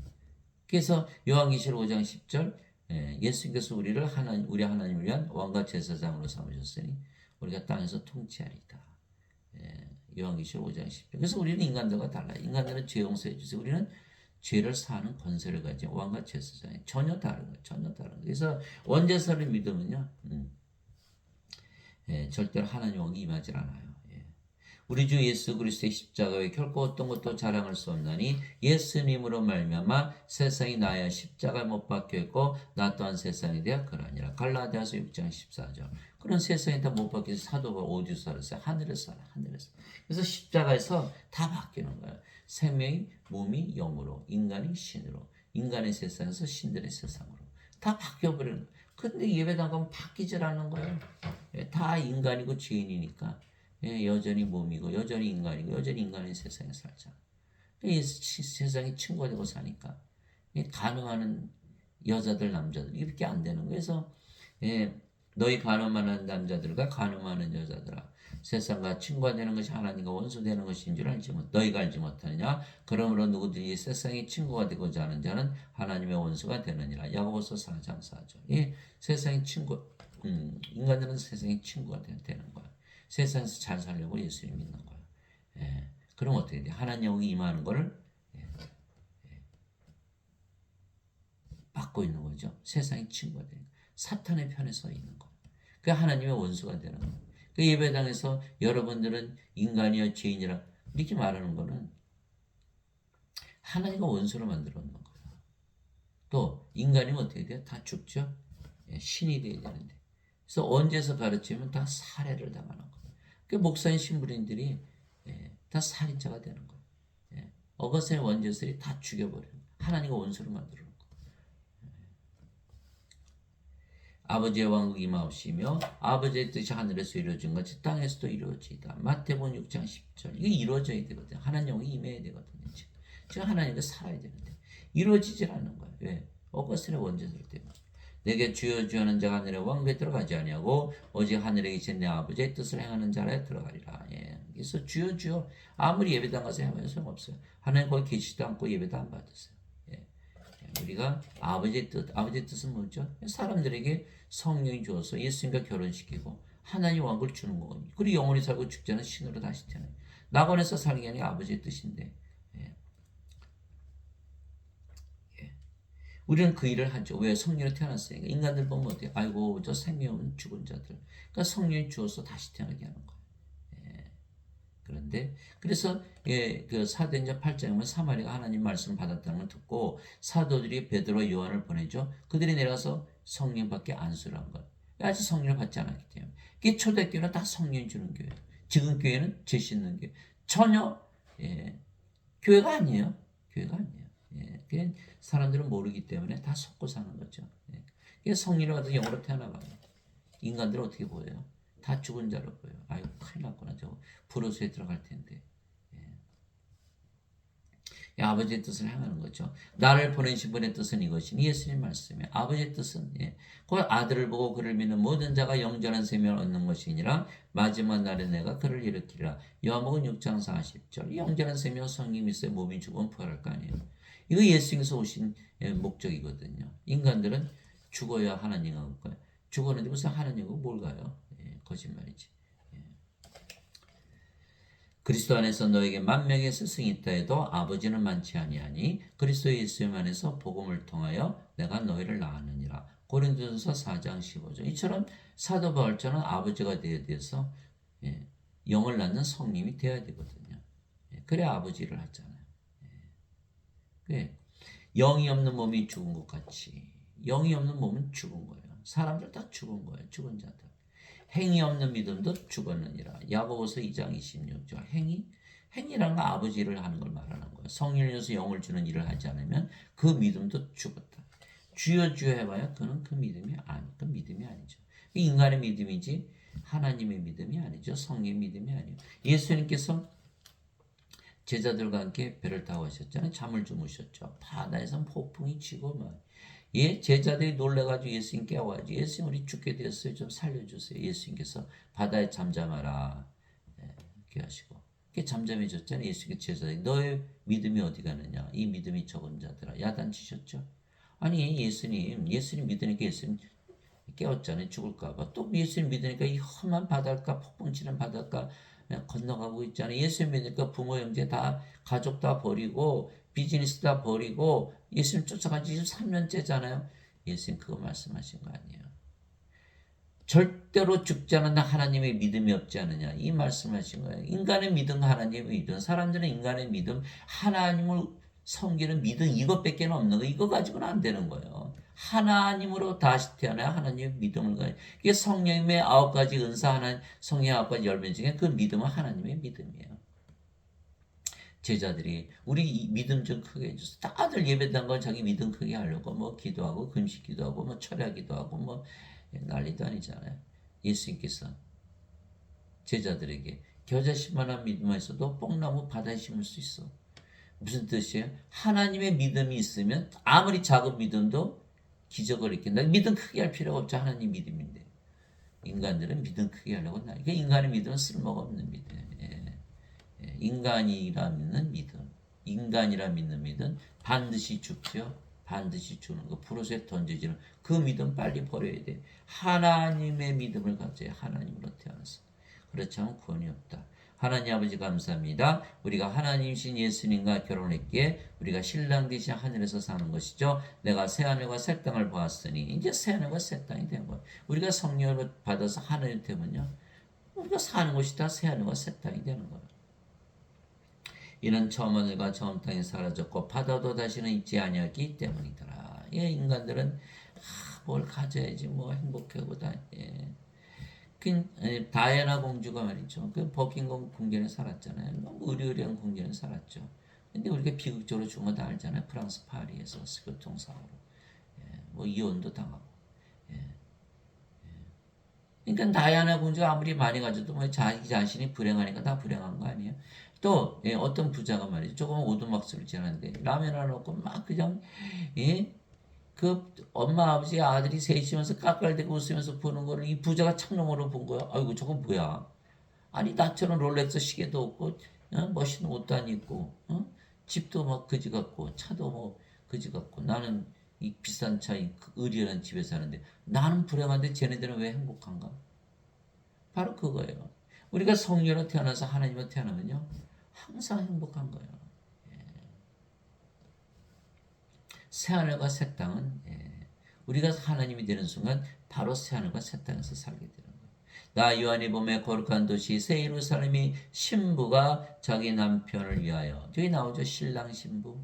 그래서 요한계시록 5장 10절 예수님께서 우리를 우리 하나님을 위한 왕과 제사장으로 삼으셨으니 우리가 땅에서 통치하리다. 요한계시록 5장 10절. 그래서 우리는 인간들과 달라요. 인간들은 죄 용서해 주세요. 우리는 죄를 사하는 권세를 가진 왕과 제사장이 전혀 다른 거예요. 전혀 다른 거예요. 그래서 원죄사를 믿으면요, 절대로 하나님 왕이 임하지 않아요. 우리 주 예수 그리스도의 십자가에 결코 어떤 것도 자랑할 수 없나니 예수님으로 말미암아 세상이 나야 십자가에 못 박혀 있고 나 또한 세상에 대하 그러하니라. 갈라디아서 6장 14절. 그런 세상에 다 못 박혀서 사도가 어디서 살았어요? 하늘에서 살아. 하늘에서. 그래서 십자가에서 다 바뀌는 거예요. 생명이 몸이 영으로, 인간이 신으로, 인간의 세상에서 신들의 세상으로 다 바뀌어버리는 거예요. 근데 예배당 가면 바뀌질 않는 거예요. 다 인간이고 죄인이니까. 여전히 몸이고 여전히 인간이고 여전히 인간의 세상에 살잖아. 이 세상에 친구가 되고 사니까 간음하는 여자들 남자들 이렇게 안 되는 거예요. 그래서 너희 간음하는 남자들과 간음하는 여자들아 세상과 친구가 되는 것이 하나님과 원수되는 것인 줄 너희가 알지 못하느냐. 그러므로 누구든지 세상에 친구가 되고자 하는 자는 하나님의 원수가 되느니라. 야고보서 4장 4절. 세상의 친구 인간들은 세상의 친구가 되는 거야. 세상에서 잘 살려고 예수님 믿는 거예요. 그럼 어떻게 돼? 하나님 영이 임하는 거를 받고 있는 거죠. 세상의 친구가 되는 거예요. 사탄의 편에 서 있는 거예요. 그 하나님의 원수가 되는 거예요. 그 예배당에서 여러분들은 인간이여 죄인이라 이렇게 말하는 거는 하나님과 원수로 만들어 놓는 거예요. 또 인간이면 어떻게 돼요? 다 죽죠. 신이 되어야 되는데. 그래서 언제서 가르치면 다 살해를 당하는 거예요. 그 목사인 신부님들이 다 살인자가 되는 거예요. 어거스의 원죄들이 다 죽여버려요. 하나님과 원수로 만들어 놓고. 아버지의 왕국이 임하옵시며 아버지의 뜻이 하늘에서 이루어진 것이 땅에서도 이루어지이다. 마태복음 6장 10절. 이게 이루어져야 되거든요. 하나님이 임해야 되거든요. 지금 하나님과 살아야 되는데 이루어지질 않는 거예요. 왜? 어거스의 원죄들 때문에. 내게 주여 주여 하는 자가 하늘의 왕국에 들어가지 아니하고 오직 하늘에 계신 내 아버지의 뜻을 행하는 자라에 들어가리라. 그래서 주여 주여 아무리 예배당 가서 하면 소용없어요. 하나님 거기 계시지도 않고 예배도 안 받으세요. 우리가 아버지의 뜻은 뭐죠? 사람들에게 성령이 주어서 예수님과 결혼시키고 하나님 왕국을 주는 거거든요. 그리고 영원히 살고 죽지 않은 신으로 다시 태어나요. 낙원에서 살게 하는 게 아버지의 뜻인데 우리는 그 일을 하죠. 왜? 성령으로 태어났으니까. 인간들 보면 어때요? 아이고 저 생명은 죽은 자들. 그러니까 성령이 주어서 다시 태어나게 하는 거예요. 그런데 그래서 그 사도행전 8장에 보면 사마리가 하나님 말씀을 받았다는 걸 듣고 사도들이 베드로 요한을 보내죠. 그들이 내려가서 성령 받게 안수를 한 거예요. 아직 성령을 받지 않았기 때문에. 이게 초대교회는 다 성령 주는 교회예요. 지금 교회는 죄 씻는 교회. 전혀 교회가 아니에요. 교회가 아니에요. 그냥 사람들은 모르기 때문에 다 속고 사는 거죠. 그래서 성령을 받은 영으로 태어나가요. 인간들은 어떻게 보여요? 다 죽은 자로 보여요. 아이고 큰일 났구나. 저 불호수에 들어갈 텐데. 아버지의 뜻을 행하는 거죠. 나를 보내신 분의 뜻은 이것이니 예수님 말씀에 아버지의 뜻은 그 아들을 보고 그를 믿는 모든 자가 영전한 생명을 얻는 것이니라. 마지막 날에 내가 그를 일으키리라. 요한복음 6장 40절. 영전한 생명 성령이 있어야 몸이 죽으면 부활할 거 아니에요. 이거 예수님께서 오신 목적이거든요. 인간들은 죽어야 하나님과 올 거예요. 죽었는데 무슨 하나님과 뭘 가요? 거짓말이지. 그리스도 안에서 너에게 만명의 스승이 있다 해도 아버지는 많지 아니하니 그리스도 예수님 안에서 복음을 통하여 내가 너희를 낳았느니라. 고린도전서 4장 15절. 이처럼 사도 바울처럼 아버지가 되어야 돼서 예, 영을 낳는 성님이 되어야 되거든요. 예, 그래 아버지를 하잖아요. 예, 영이 없는 몸이 죽은 것 같이 영이 없는 몸은 죽은 거예요. 사람들 다 죽은 거예요. 죽은 자들. 행위 없는 믿음도 죽었느니라. 야고보서 2장 26절. 행위라는 건 아버지를 하는 걸 말하는 거예요. 성령에서 영을 주는 일을 하지 않으면 그 믿음도 죽었다. 주여 주여 해봐야 그는 그 믿음이 아니죠. 인간의 믿음이지 하나님의 믿음이 아니죠. 성령의 믿음이 아니에요. 예수님께서 제자들과 함께 배를 타고 가셨잖아요. 잠을 주무셨죠. 바다에서 폭풍이 치고 막. 예, 제자들이 놀래가지고 예수님 깨워가지고 예수님 우리 죽게 되었어요. 좀 살려주세요. 예수님께서 바다에 잠잠하라. 예, 이렇게 하시고. 그게 잠잠해졌잖아요. 예수님께 제자들이 너의 믿음이 어디 가느냐. 이 믿음이 적은 자들아. 야단치셨죠. 아니 예수님 믿으니까 예수님 깨웠잖아요. 죽을까봐. 또 예수님 믿으니까 이 험한 바닷가 폭풍 치는 바닷가 건너가고 있잖아요. 예수님 믿으니까 부모 형제 다 가족 다 버리고 비즈니스 다 버리고 예수님 쫓아간 지 지금 3년째잖아요. 예수님 그거 말씀하신 거 아니에요. 절대로 죽지 않는 하나님의 믿음이 없지 않느냐 이 말씀하신 거예요. 인간의 믿음 하나님의 믿음 사람들은 인간의 믿음 하나님을 섬기는 믿음 이것밖에 없는 거 이거 가지고는 안 되는 거예요. 하나님으로 다시 태어나야 하나님의 믿음을 가요. 이게 성령님의 9가지 은사 하나님 성령 9가지 열매 중에 그 믿음은 하나님의 믿음이에요. 제자들이 우리 믿음 좀 크게 해줘서 다들 예배당 건 자기 믿음 크게 하려고 뭐 기도하고 금식 기도하고 뭐 철야 기도하고 뭐 난리도 아니잖아요. 예수님께서 제자들에게 겨자씨만한 믿음만 있어도 뽕나무 바다에 심을 수 있어. 무슨 뜻이에요? 하나님의 믿음이 있으면 아무리 작은 믿음도 기적을 일으킨다. 믿음 크게 할 필요가 없죠. 하나님 믿음인데. 인간들은 믿음 크게 하려고 한다. 그러니까 인간의 믿음은 쓸모가 없는 믿음. 인간이라 믿는 믿음. 인간이라 믿는 믿음 반드시 죽죠. 반드시 주는 거 불옷에 던져지는 그 믿음 빨리 버려야 돼. 하나님의 믿음을 가져야 하나님으로 태어나서. 그렇지 않으면 구원이 없다. 하나님 아버지 감사합니다. 우리가 하나님이신 예수님과 결혼했기에 우리가 신랑 되신 하늘에서 사는 것이죠. 내가 새하늘과 새 땅을 보았으니 이제 새하늘과 새 땅이 된 거예요. 우리가 성령을 받아서 하늘이 되면요. 우리가 사는 곳이 다 새하늘과 새 땅이 되는 거예요. 이는 처음 하늘과 처음 땅이 사라졌고 바다도 다시는 있지 아니하기 때문이더라. 예, 인간들은 뭘 가져야지 뭐 행복하고 다. 예. 다이애나 공주가 말이죠. 그 버킹엄 궁전에 살았잖아요. 너무 의리의리한 궁전에 살았죠. 근데 우리가 비극적으로 죽은 거 다 알잖아요. 프랑스 파리에서 교통사고로. 예, 뭐 이혼도 당하고. 예, 그러니까 다이애나 공주가 아무리 많이 가져도 뭐 자기 자신이 불행하니까 다 불행한 거 아니에요? 또 예, 어떤 부자가 말이죠. 조금 오두막술을 지났는데 라면 하나 넣고 막 그냥 예? 그 엄마 아버지 아들이 셋이면서 깎갈대고 웃으면서 보는 거를 이 부자가 창롱으로 본 거야. 아이고 저건 뭐야? 아니 나처럼 롤렉스 시계도 없고 멋있는 옷도 안 입고 집도 막 그지 같고 차도 뭐 그지 같고 나는 이 비싼 차 이 의리한 집에 사는데 나는 불행한데 쟤네들은 왜 행복한가? 바로 그거예요. 우리가 성령으로 태어나서 하나님으로 태어나면요 항상 행복한 거예요. 새하늘과 새 땅은 우리가 하나님이 되는 순간 바로 새하늘과 새 땅에서 살게 되는 거예요. 나 요한이 봄에 거룩한 도시 새 예루살렘이 신부가 자기 남편을 위하여 저기 나오죠. 신랑 신부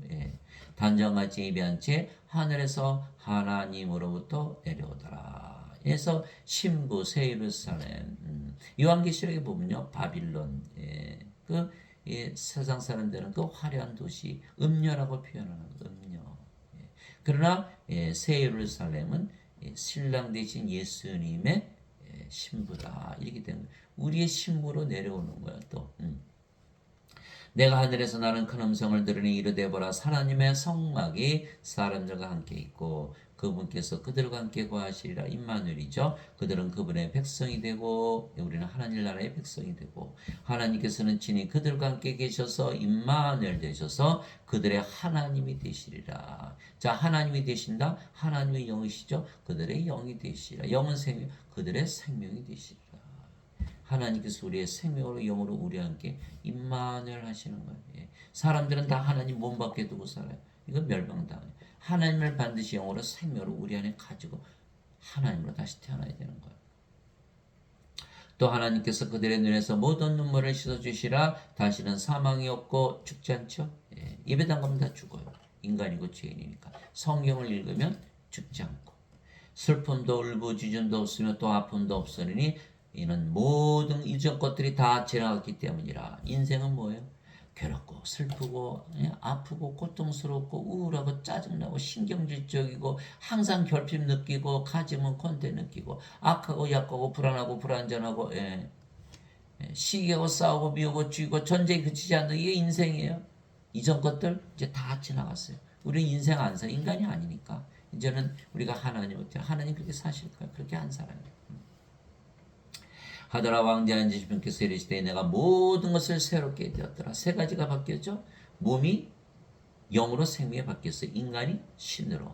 단정같이 예배한 채 하늘에서 하나님으로부터 내려오더라. 그래서 신부 새 예루살렘 요한계시록에 보면요. 바빌론 그 세상 사람들은 그 화려한 도시 음녀라고 표현하는 음녀. 그러나 새 예루살렘은 신랑 되신 예수님의 신부다 이렇게 되는 거예요. 우리의 신부로 내려오는 거야 또. 내가 하늘에서 나는 큰 음성을 들으니 이르되 보라 하나님의 성막이 사람들과 함께 있고 그분께서 그들과 함께 거하시리라. 임마누엘이죠. 그들은 그분의 백성이 되고 우리는 하나님 나라의 백성이 되고 하나님께서는 친히 그들과 함께 계셔서 임마누엘 되셔서 그들의 하나님이 되시리라. 자, 하나님이 되신다. 하나님의 영이시죠. 그들의 영이 되시리라. 영은 생명, 그들의 생명이 되시리라. 하나님께서 우리의 생명으로 영으로 우리와 함께 임마누엘 하시는 거예요. 예. 사람들은 다 하나님 몸 밖에 두고 살아요. 이건 멸망당해요. 하나님을 반드시 영으로 생명으로 우리 안에 가지고 하나님으로 다시 태어나야 되는 거예요. 또 하나님께서 그들의 눈에서 모든 눈물을 씻어주시라. 다시는 사망이 없고 죽지 않죠. 예. 예배 담가면 다 죽어요. 인간이고 죄인이니까. 성경을 읽으면 죽지 않고 슬픔도 울부짖음도 없으며 또 아픔도 없으니 이는 모든 이전 것들이 다 지나갔기 때문이라. 인생은 뭐예요? 괴롭고 슬프고 아프고 고통스럽고 우울하고 짜증나고 신경질적이고 항상 결핍 느끼고 가지면 권태 느끼고 악하고 약하고 불안하고 불안전하고 시기하고 싸우고 미우고 죽이고 전쟁이 그치지 않는 이게 인생이에요. 이전 것들 이제 다 지나갔어요. 우리는 인생 안 살 인간이 아니니까 이제는 우리가 하나님 그렇게 사실까요? 그렇게 안 살아요. 하더라. 왕대 앉으신 분께서 이르시되 내가 모든 것을 새롭게 되었더라. 세 가지가 바뀌었죠. 몸이 영으로 생명이 바뀌었어요. 인간이 신으로.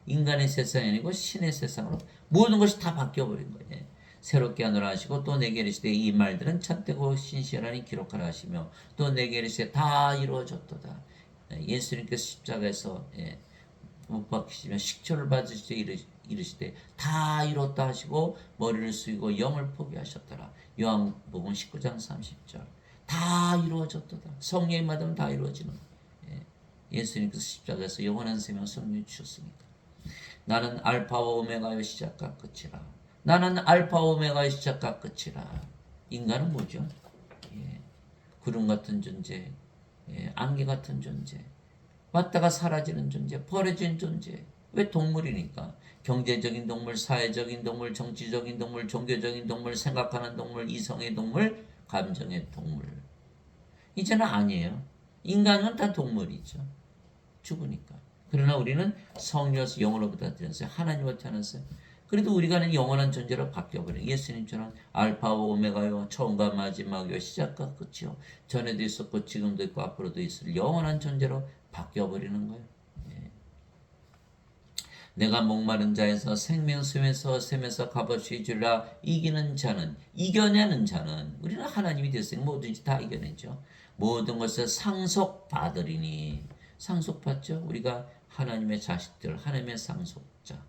인간의 세상이 아니고 신의 세상으로 모든 것이 다 바뀌어버린 거예요. 새롭게 하노라 하시고 또 내게 이르시되 이 말들은 참되고 신실하니 기록하라 하시며 또 내게 이르시되 다 이루어졌도다. 예수님께서 십자가에서 못 박히시며 식초를 받으시되 이르시되 다 이뤘다 하시고 머리를 숙이고 영을 포기하셨더라. 요한복음 19장 30절. 다 이루어졌도다. 성령이 받으면 다 이루어지는 거예요. 예수님께서 십자가에서 영원한 생명 성령을 주셨으니까. 나는 알파와 오메가의 시작과 끝이라. 나는 알파와 오메가의 시작과 끝이라. 인간은 뭐죠? 구름 같은 존재, 안개 같은 존재, 왔다가 사라지는 존재, 버려진 존재. 왜? 동물이니까. 경제적인 동물, 사회적인 동물, 정치적인 동물, 종교적인 동물, 생각하는 동물, 이성의 동물, 감정의 동물. 이제는 아니에요. 인간은 다 동물이죠. 죽으니까. 그러나 우리는 성령으로서 영으로부터 태어났어요. 하나님으로 태어났어요. 그래도 우리가는 영원한 존재로 바뀌어버려요. 예수님처럼 알파와 오메가요, 처음과 마지막이요, 시작과 끝이요. 전에도 있었고 지금도 있고 앞으로도 있을 영원한 존재로 바뀌어버리는 거예요. 내가 목마른 자에서 생명샘에서 샘에서 값없이 주리라. 이기는 자는, 이겨내는 자는, 우리는 하나님이 됐으니 뭐든지 다 이겨내죠. 모든 것을 상속받으리니. 상속받죠. 우리가 하나님의 자식들, 하나님의 상속자.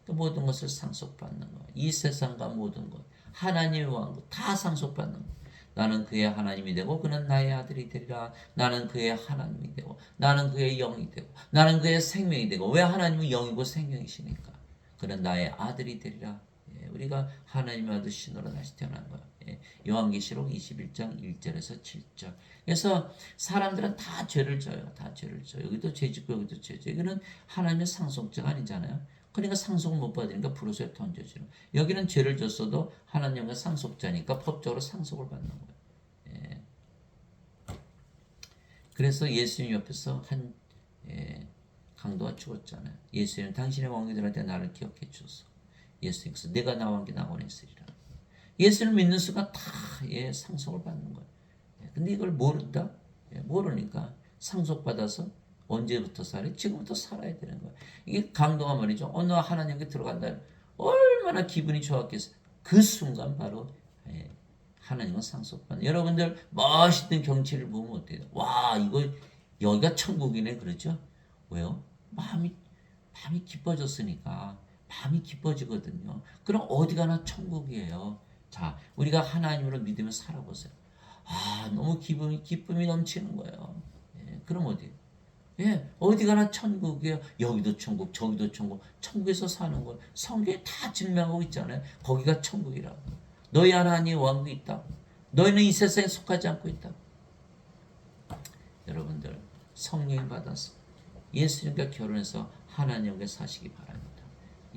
또 모든 것을 상속받는 것. 이 세상과 모든 것, 하나님의 왕국 다 상속받는 것. 나는 그의 하나님이 되고 그는 나의 아들이 되리라. 나는 그의 하나님이 되고 나는 그의 영이 되고 나는 그의 생명이 되고. 왜? 하나님은 영이고 생명이시니까. 그는 나의 아들이 되리라. 우리가 하나님의 아들 신으로 다시 태어난 거예요. 요한계시록 21장 1절에서 7절. 그래서 사람들은 다 죄를 져요. 다 죄를 져요. 여기도 죄 짓고 여기도 죄 져요. 여기는 하나님의 상속자가 아니잖아요. 그러니까 상속을 못 받으니까 불로소에 던져지는. 여기는 죄를 졌어도 하나님과 상속자니까 법적으로 상속을 받는 거예요. 그래서 예수님 옆에서 한 강도가 죽었잖아요. 예수님 당신의 왕들한테 나를 기억해 주소서. 예수님께서 내가 나 왕께 낙원했으리라. 예수를 믿는 순간 다 상속을 받는 거예요. 근데 이걸 모른다? 모르니까 상속받아서 언제부터 살아요? 지금부터 살아야 되는 거예요. 이게 강도가 말이죠. 어느 하나님께 들어간다. 얼마나 기분이 좋았겠어요. 그 순간 바로 하나님은 상속받는. 여러분들 멋있는 경치를 보면 어때요? 와, 이거 여기가 천국이네 그러죠? 왜요? 마음이 기뻐졌으니까. 마음이 기뻐지거든요. 그럼 어디 가나 천국이에요. 자, 우리가 하나님으로 믿으며 살아보세요. 아, 너무 기쁨이 넘치는 거예요. 그럼 어디? 어디 가나 천국이에요. 여기도 천국, 저기도 천국. 천국에서 사는 걸 성경에 다 증명하고 있잖아요. 거기가 천국이라고. 너희 하나님 왕도 있다고. 너희는 이 세상에 속하지 않고 있다고. 여러분들 성령 받아서 예수님과 결혼해서 하나님과 사시기 바랍니다.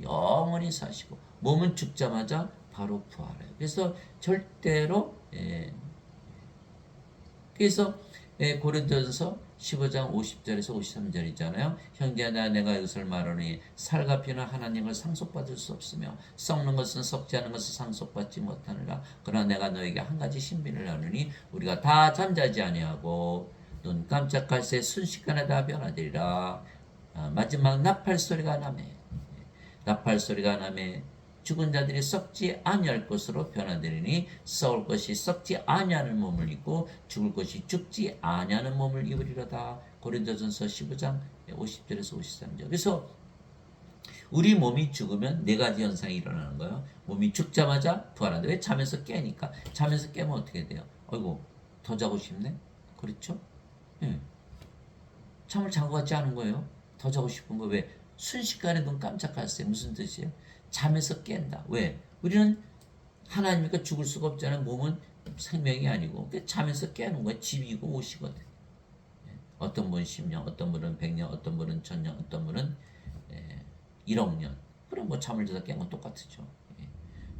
영원히 사시고 몸은 죽자마자 바로 부활해요. 그래서 절대로 그래서 고린도전서 15장 50절에서 53절이잖아요. 형제나 내가 이것을 말하니 살과 피는 하나님을 상속받을 수 없으며 썩는 것은 썩지 않은 것을 상속받지 못하느라. 그러나 내가 너에게 한 가지 신비를 하느니 우리가 다 잠자지 아니하고 눈 깜짝할 새 순식간에 다 변화되리라. 마지막 나팔 소리가 나매. 나팔 소리가 나매 죽은 자들이 썩지 아니할 것으로 변화되리니 썩을 것이 썩지 아니하는 몸을 입고 죽을 것이 죽지 아니하는 몸을 입으리로다. 고린도전서 15장 50절에서 53절. 그래서 우리 몸이 죽으면 네 가지 현상이 일어나는 거예요. 몸이 죽자마자 부활한다. 왜? 잠에서 깨니까. 잠에서 깨면 어떻게 돼요? 어이구, 더 자고 싶네? 그렇죠? 예. 잠을 잔 것 같지 않은 거예요. 더 자고 싶은 거. 왜? 순식간에 눈 깜짝했어요. 무슨 뜻이에요? 잠에서 깬다. 왜? 우리는 하나님이니까 죽을 수가 없잖아요. 몸은 생명이 아니고. 잠에서 깨는 거예요. 집이고 옷이거든. 어떤 분은 10년, 어떤 분은 100년, 어떤 분은 1000년, 어떤 분은 1억 년. 그럼 뭐 잠을 자다 깬 건 똑같죠.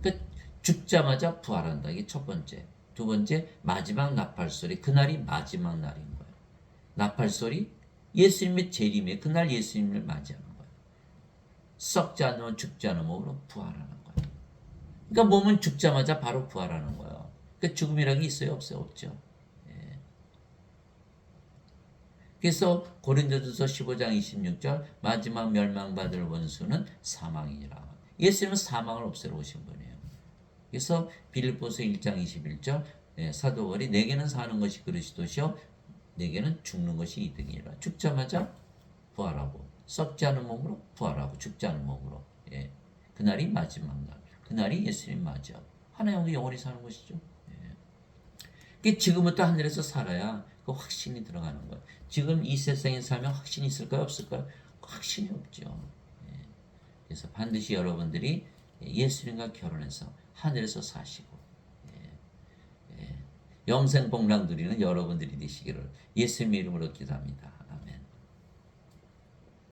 그 죽자마자 부활한다. 이게 첫 번째. 두 번째, 마지막 나팔소리. 그날이 마지막 날인 거예요. 나팔소리, 예수님의 재림에 그날 예수님을 맞이하는 거예요. 썩지 않으면 죽지 않은 몸으로 부활하는 거예요. 그러니까 몸은 죽자마자 바로 부활하는 거예요. 그러니까 죽음이라는 게 있어요? 없어요? 없죠. 그래서 고린도전서 15장 26절 마지막 멸망받을 원수는 사망이니라. 예수님은 사망을 없애러 오신 분이에요. 그래서 빌립보서 1장 21절 사도 바울이 내게는 사는 것이 그리스도시요 내게는 죽는 것이 이득이니라. 죽자마자 부활하고 썩지 않은 몸으로 부활하고 죽지 않은 몸으로. 그날이 마지막 날. 그날이 예수님 맞이하고 하나님도 영원히 사는 것이죠. 지금부터 하늘에서 살아야 그 확신이 들어가는 거예요. 지금 이 세상에 살면 확신이 있을까요? 없을까요? 확신이 없죠. 그래서 반드시 여러분들이 예수님과 결혼해서 하늘에서 사시고 영생 복락 누리는 여러분들이 되시기를 예수님의 이름으로 기도합니다.